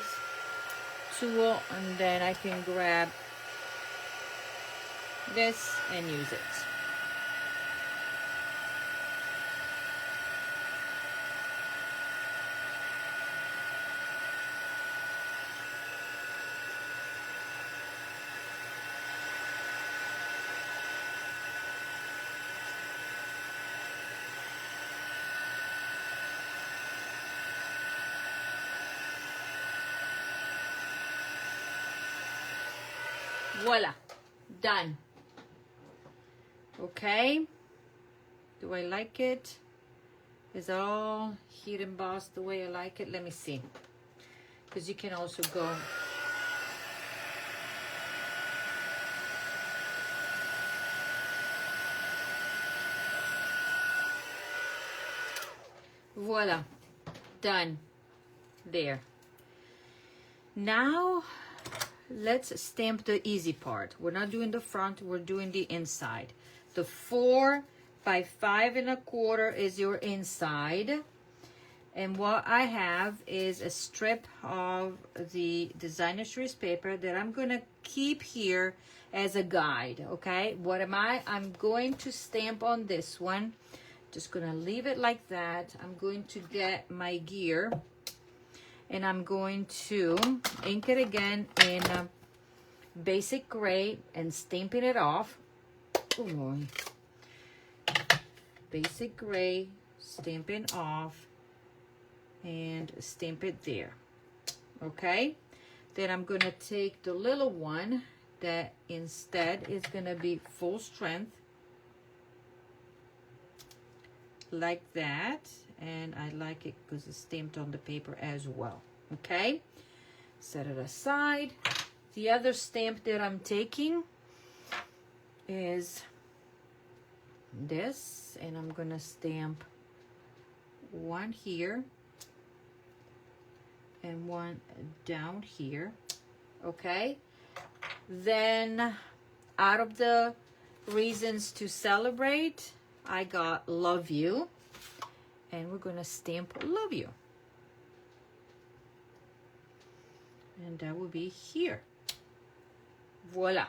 [SPEAKER 1] and then I can grab this and use it. Voila, done. Okay, do I like it? Is it all heat embossed the way I like it? Let me see, because you can also go voila, done. There. Now let's stamp the easy part. We're not doing the front, we're doing the inside. The 4 by 5 1/4 is your inside. And what I have is a strip of the designer series paper that I'm gonna keep here as a guide, okay? What am I? I'm going to stamp on this one. Just gonna leave it like that. I'm going to get my gear and I'm going to ink it again in basic gray and stamping it off. Oh boy. Basic gray, stamping off, and stamp it there. Okay? Then I'm gonna take the little one that instead is gonna be full strength, like that. And I like it because it's stamped on the paper as well. Okay, set it aside. The other stamp that I'm taking is this, and I'm gonna stamp one here and one down here. Okay, then out of the reasons to celebrate, I got love you, and we're gonna stamp love you, and that will be here. Voila.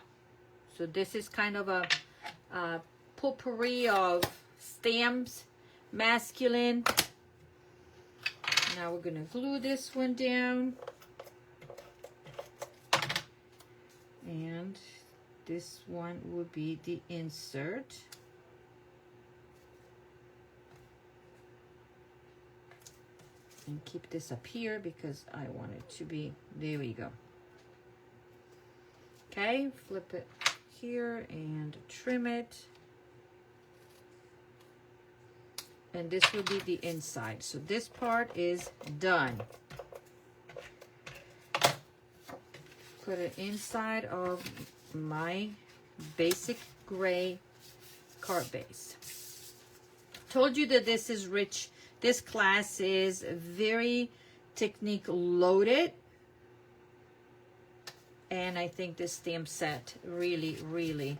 [SPEAKER 1] So this is kind of a potpourri of stamps, masculine. Now we're gonna glue this one down, and this one will be the insert. And keep this up here because I want it to be, there we go. Okay, flip it here and trim it. And this will be the inside. So this part is done. Put it inside of my basic gray card base. Told you that this is rich. This class is very technique loaded. And I think this stamp set really, really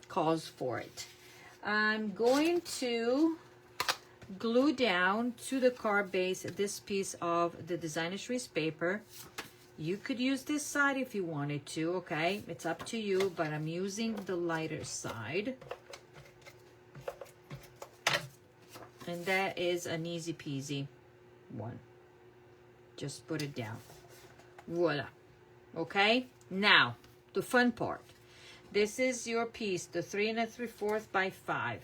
[SPEAKER 1] calls for it. I'm going to glue down to the card base this piece of the designer series paper. You could use this side if you wanted to, okay? It's up to you, but I'm using the lighter side. And that is an easy peasy one. Just put it down. Voila. Okay, now the fun part. This is your piece, the 3 3/4 by 5.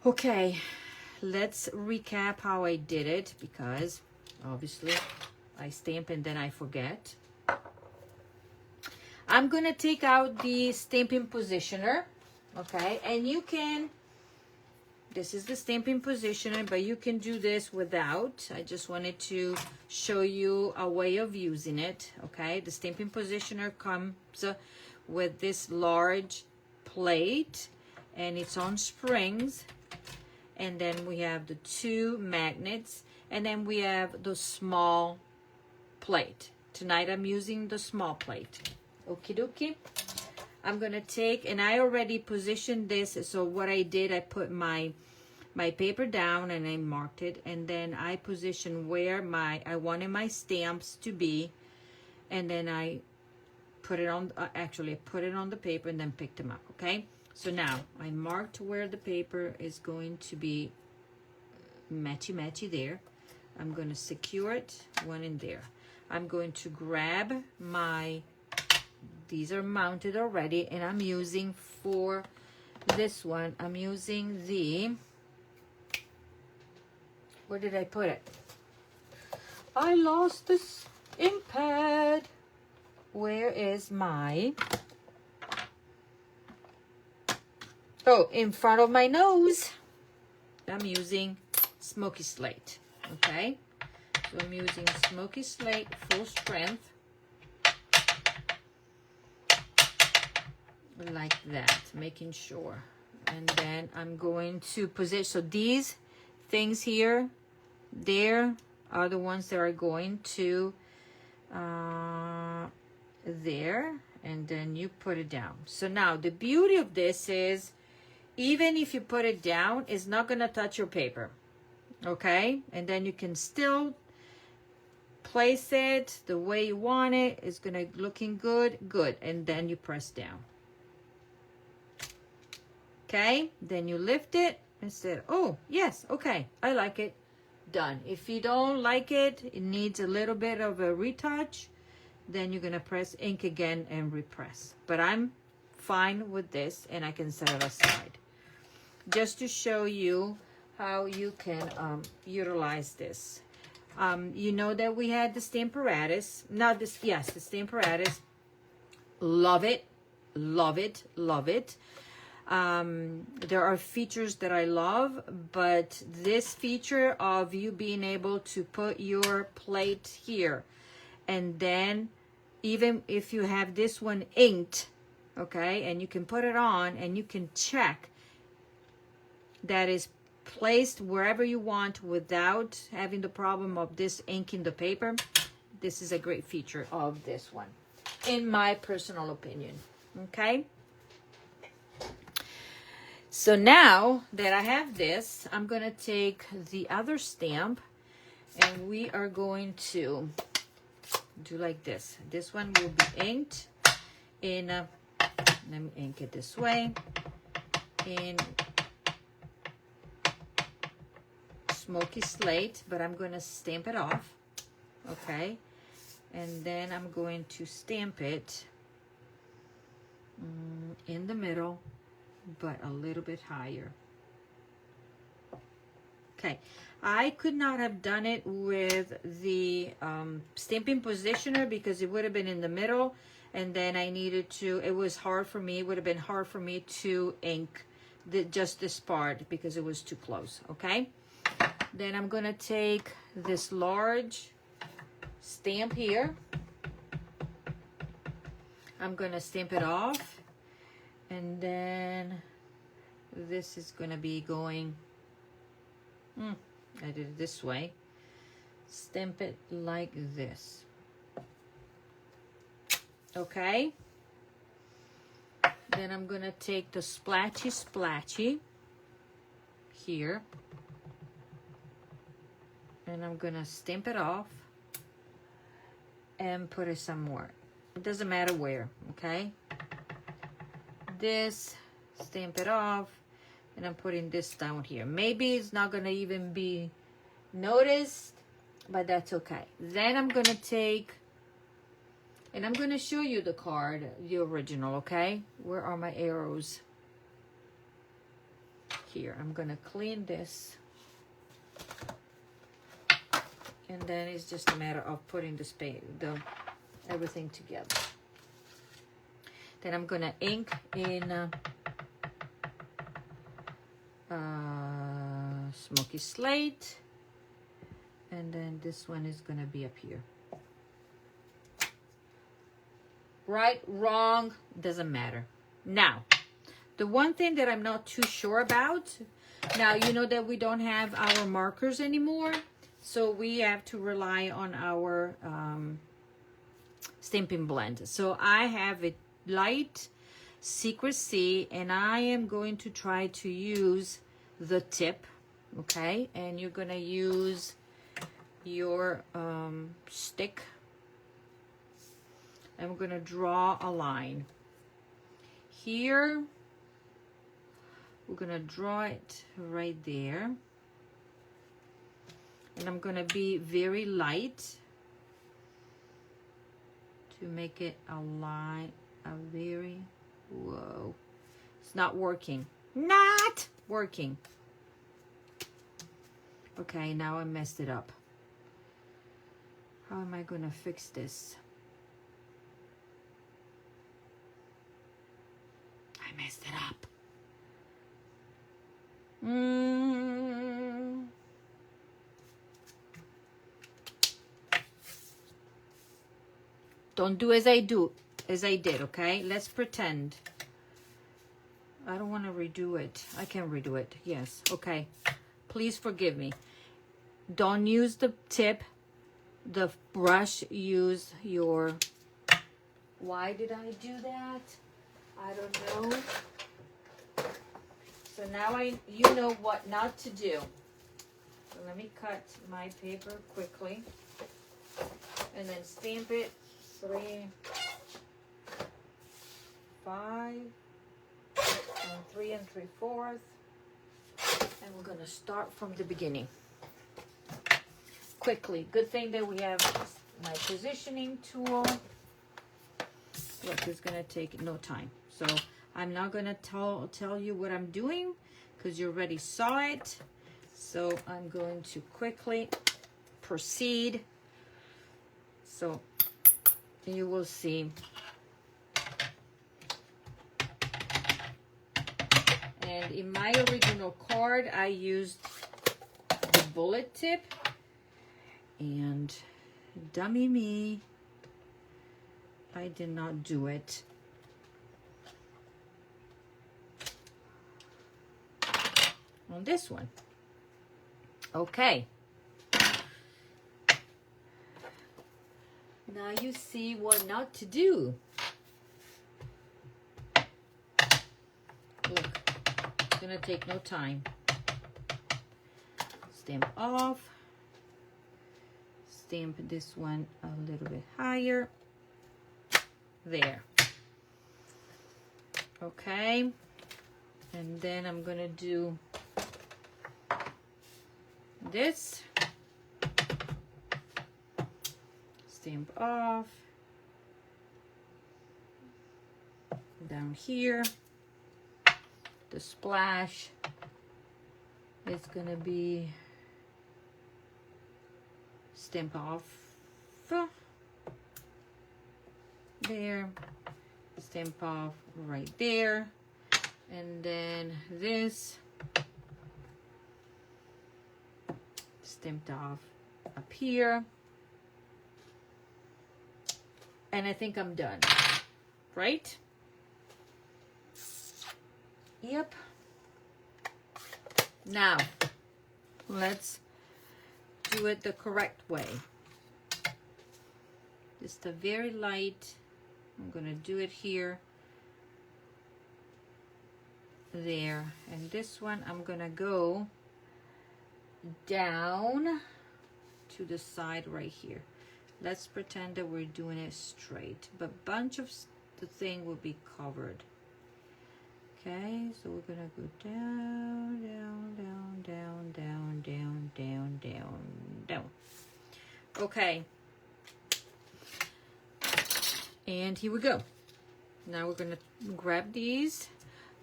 [SPEAKER 1] Okay, let's recap how I did it, because obviously I stamp and then I forget. I'm gonna take out the stamping positioner, okay, and you can, this is the stamping positioner, but you can do this without. I just wanted to show you a way of using it, okay? The stamping positioner comes with this large plate, and it's on springs. And then we have the 2 magnets, and then we have the small plate. Tonight I'm using the small plate. Okie dokie. I'm gonna take, and I already positioned this, so what I did, I put my paper down and I marked it, and then I positioned where I wanted my stamps to be, and then I put it on, actually I put it on the paper and then picked them up, okay? So now I marked where the paper is going to be matchy there. I'm going to secure it, one in there. I'm going to grab these are mounted already, and I'm using for this one, I'm using the, where did I put it? I lost this ink pad. Where is my, oh, in front of my nose. I'm using Smoky Slate, okay? So I'm using Smoky Slate full strength, like that, making sure. And then I'm going to position, so these things here, there are the ones that are going to there, and then you put it down. So now the beauty of this is, even if you put it down, it's not going to touch your paper, okay? And then you can still place it the way you want it. It's going to looking good, and then you press down. Okay, then you lift it and say, oh yes, okay, I like it, done. If you don't like it, it needs a little bit of a retouch, then you're gonna press ink again and repress. But I'm fine with this, and I can set it aside. Just to show you how you can utilize this. You know that we had the Stamparatus. Not this, yes, the Stamparatus. Love it, love it, love it. There are features that I love, but this feature of you being able to put your plate here, and then even if you have this one inked, okay? And you can put it on and you can check that is placed wherever you want without having the problem of this inking the paper. This is a great feature of this one, in my personal opinion, okay? So now that I have this, I'm gonna take the other stamp and we are going to do like this. This one will be inked in, let me ink it this way, in smoky slate, but I'm going to stamp it off, okay? And then I'm going to stamp it in the middle, but a little bit higher. Okay, I could not have done it with the stamping positioner because it would have been in the middle, and then I needed to, it was hard for me, it would have been hard for me to ink just this part because it was too close, okay? Then I'm gonna take this large stamp here. I'm gonna stamp it off, and then this is gonna be going, I did it this way. Stamp it like this. Okay? Then I'm gonna take the splatchy here, and I'm gonna stamp it off and put it somewhere. It doesn't matter where, okay? This, stamp it off, and I'm putting this down here. Maybe it's not gonna even be noticed, but that's okay. Then I'm gonna take, and I'm gonna show you the card, the original, okay? Where are my arrows? Here, I'm gonna clean this. And then it's just a matter of putting the everything together. Then I'm gonna ink in smoky slate, and then this one is gonna be up here. Right, wrong, doesn't matter. Now, the one thing that I'm not too sure about, now you know that we don't have our markers anymore, so we have to rely on our stamping blend. So I have it light secrecy, and I am going to try to use the tip, okay? And you're gonna use your stick, and we're gonna draw a line here. We're gonna draw it right there, and I'm gonna be very light to make it a line, a very, whoa, it's not working, not working. Okay, now I messed it up. How am I gonna fix this? I messed it up. Don't do as I did, okay? Let's pretend. I don't want to redo it. I can redo it. Yes, okay. Please forgive me. Don't use the tip, the brush, use your... Why did I do that? I don't know. So now you know what not to do. So let me cut my paper quickly and then stamp it 3, 5, and 3 3/4, and we're gonna start from the beginning quickly. Good thing that we have my positioning tool. Look, it's gonna take no time, so I'm not gonna tell you what I'm doing because you already saw it. So I'm going to quickly proceed. So you will see. And in my original card, I used the bullet tip, and dummy me, I did not do it. on this one. Okay. Now you see what not to do. Look, it's gonna take no time. Stamp off. Stamp this one a little bit higher. There. Okay. And then I'm gonna do this. Stamp off. Down here. The splash is gonna be stamp off there, stamp off right there, and then this stamped off up here, and I think I'm done, right? Yep. Now let's do it the correct way. Just a very light, I'm gonna do it here, there, and this one I'm gonna go down to the side right here. Let's pretend that we're doing it straight, but bunch of the thing will be covered. Okay, so we're gonna go down, down, down, down, down, down, down, down, down. Okay. And here we go. Now we're gonna grab these,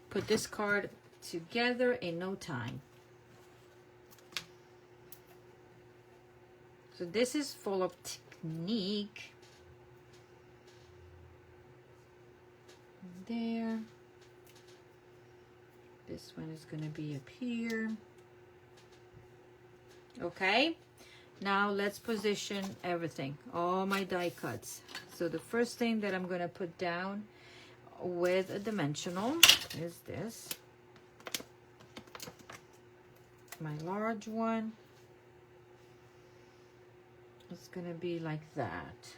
[SPEAKER 1] put this card together in no time. So this is full of technique. There. This one is going to be up here. Okay, now let's position everything, all my die cuts. So the first thing that I'm going to put down with a dimensional is this. My large one. It's going to be like that.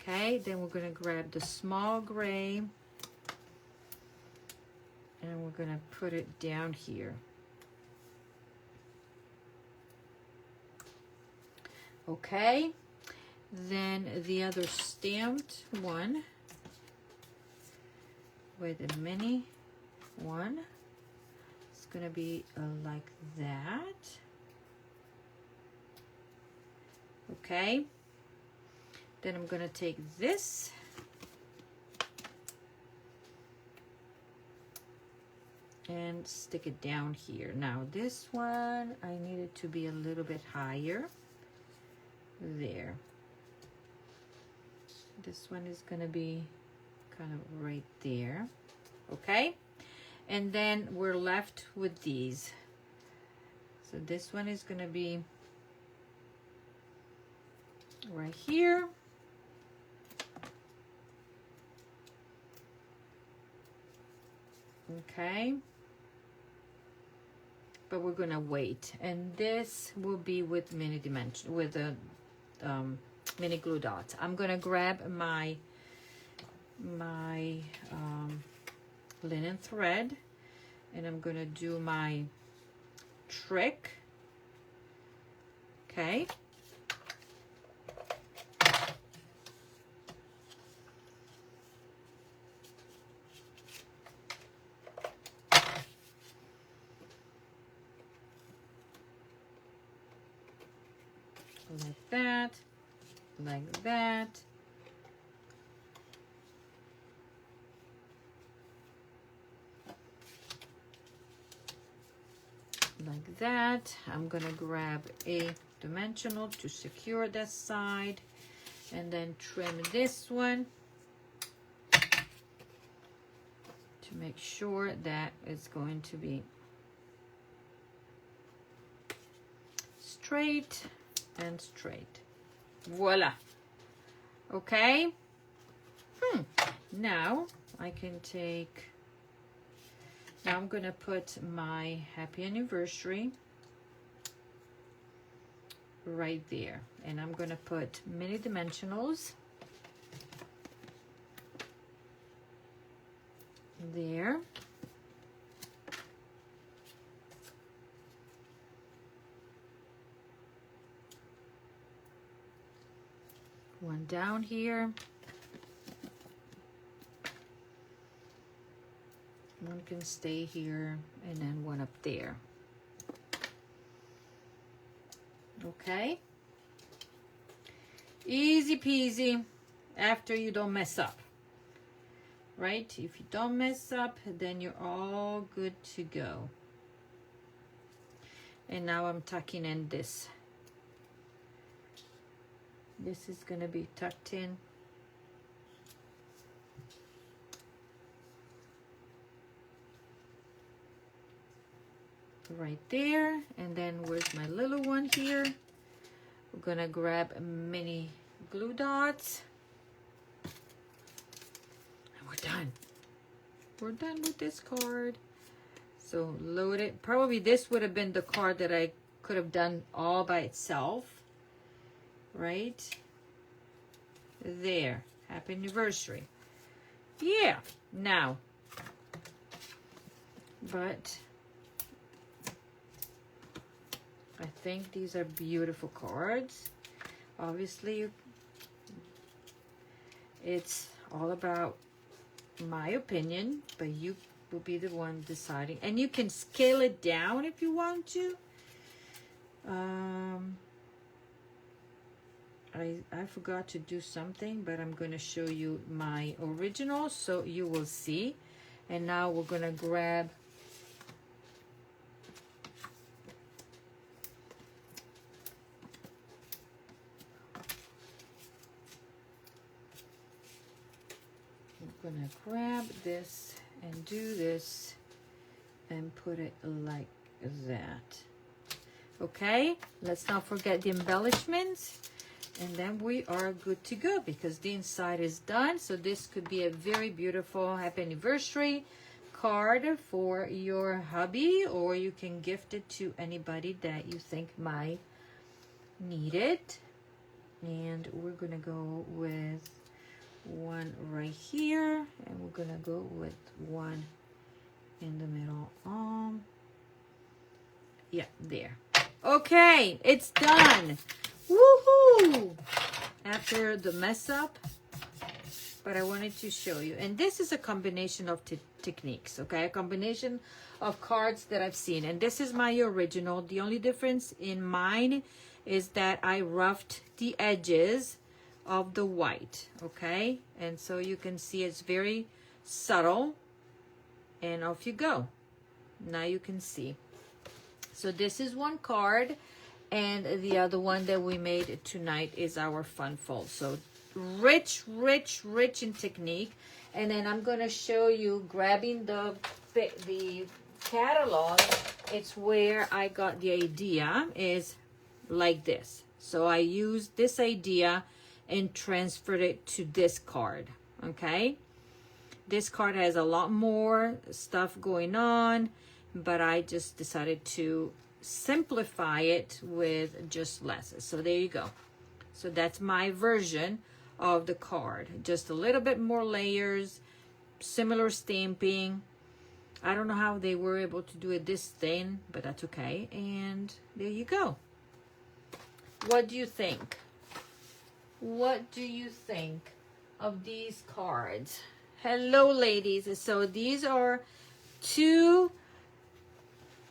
[SPEAKER 1] Okay, then we're going to grab the small gray. And we're going to put it down here. Okay. Then the other stamped one with a mini one. It's going to be like that. Okay. Then I'm going to take this. And stick it down here. Now this one, I need it to be a little bit higher. There. This one is gonna be kind of right there. Okay? And then we're left with these. So this one is gonna be right here. Okay. But we're gonna wait, and this will be with mini dimension, with the mini glue dots. I'm gonna grab my linen thread, and I'm gonna do my trick. Okay. Like that, like that. Like that. I'm gonna grab a dimensional to secure that side, and then trim this one to make sure that it's going to be straight and straight. Voila. Okay. Now I can take, Now I'm gonna put my happy anniversary right there, and I'm gonna put mini dimensionals there. One down here. One can stay here, and then one up there. Okay? Easy peasy after you don't mess up. Right? If you don't mess up, then you're all good to go. And now I'm tucking in this. This is going to be tucked in. Right there. And then where's my little one here? We're going to grab mini glue dots. And we're done. We're done with this card. So load it. Probably this would have been the card that I could have done all by itself. Right there. Happy anniversary. Yeah. Now. But I think these are beautiful cards. Obviously, it's all about my opinion, but you will be the one deciding. And you can scale it down if you want to. I forgot to do something, but I'm going to show you my original so you will see. And now we're going to grab this and do this and put it like that. Okay, let's not forget the embellishments, and then we are good to go because the inside is done. So this could be a very beautiful happy anniversary card for your hubby, or you can gift it to anybody that you think might need it. And we're gonna go with one right here, and we're gonna go with one in the middle. Yeah, there. Okay, it's done. Woohoo! After the mess up, but I wanted to show you. And this is a combination of techniques, okay? A combination of cards that I've seen. And this is my original. The only difference in mine is that I roughed the edges of the white, okay? And so you can see it's very subtle. And off you go. Now you can see. So this is one card, and the other one that we made tonight is our fun fold. So rich, rich, rich in technique. And then I'm going to show you grabbing the catalog. It's where I got the idea, is like this. So I used this idea and transferred it to this card, okay? This card has a lot more stuff going on, but I just decided to simplify it with just less. So there you go. So that's my version of the card. Just a little bit more layers, similar stamping. I don't know how they were able to do it this thin, but that's okay. And there you go. What do you think? What do you think of these cards? Hello, ladies. So these are 2,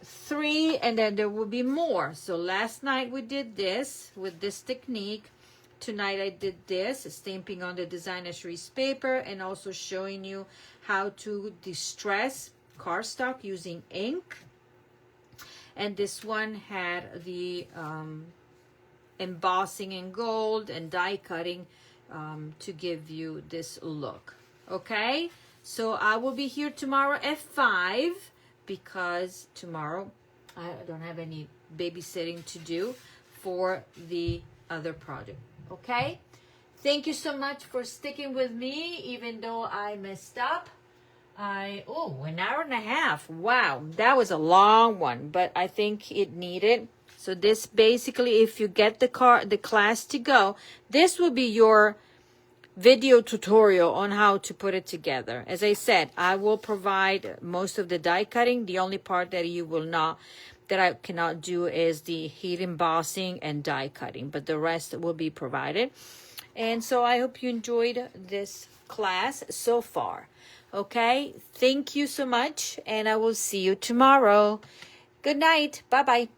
[SPEAKER 1] 3, and then there will be more. So last night we did this with this technique. Tonight I did this, stamping on the designer series paper, and also showing you how to distress cardstock using ink. And this one had the embossing in gold and die cutting to give you this look. Okay, so I will be here tomorrow at 5 because tomorrow I don't have any babysitting to do for the other project. Okay, thank you so much for sticking with me even though I messed up. an hour and a half. Wow, that was a long one, but I think it needed. So this basically, if you get the class to go, this will be your video tutorial on how to put it together. As I said, I will provide most of the die cutting. The only part that I cannot do is the heat embossing and die cutting, but the rest will be provided. And so I hope you enjoyed this class so far. Okay, thank you so much, and I will see you tomorrow. Good night. Bye-bye.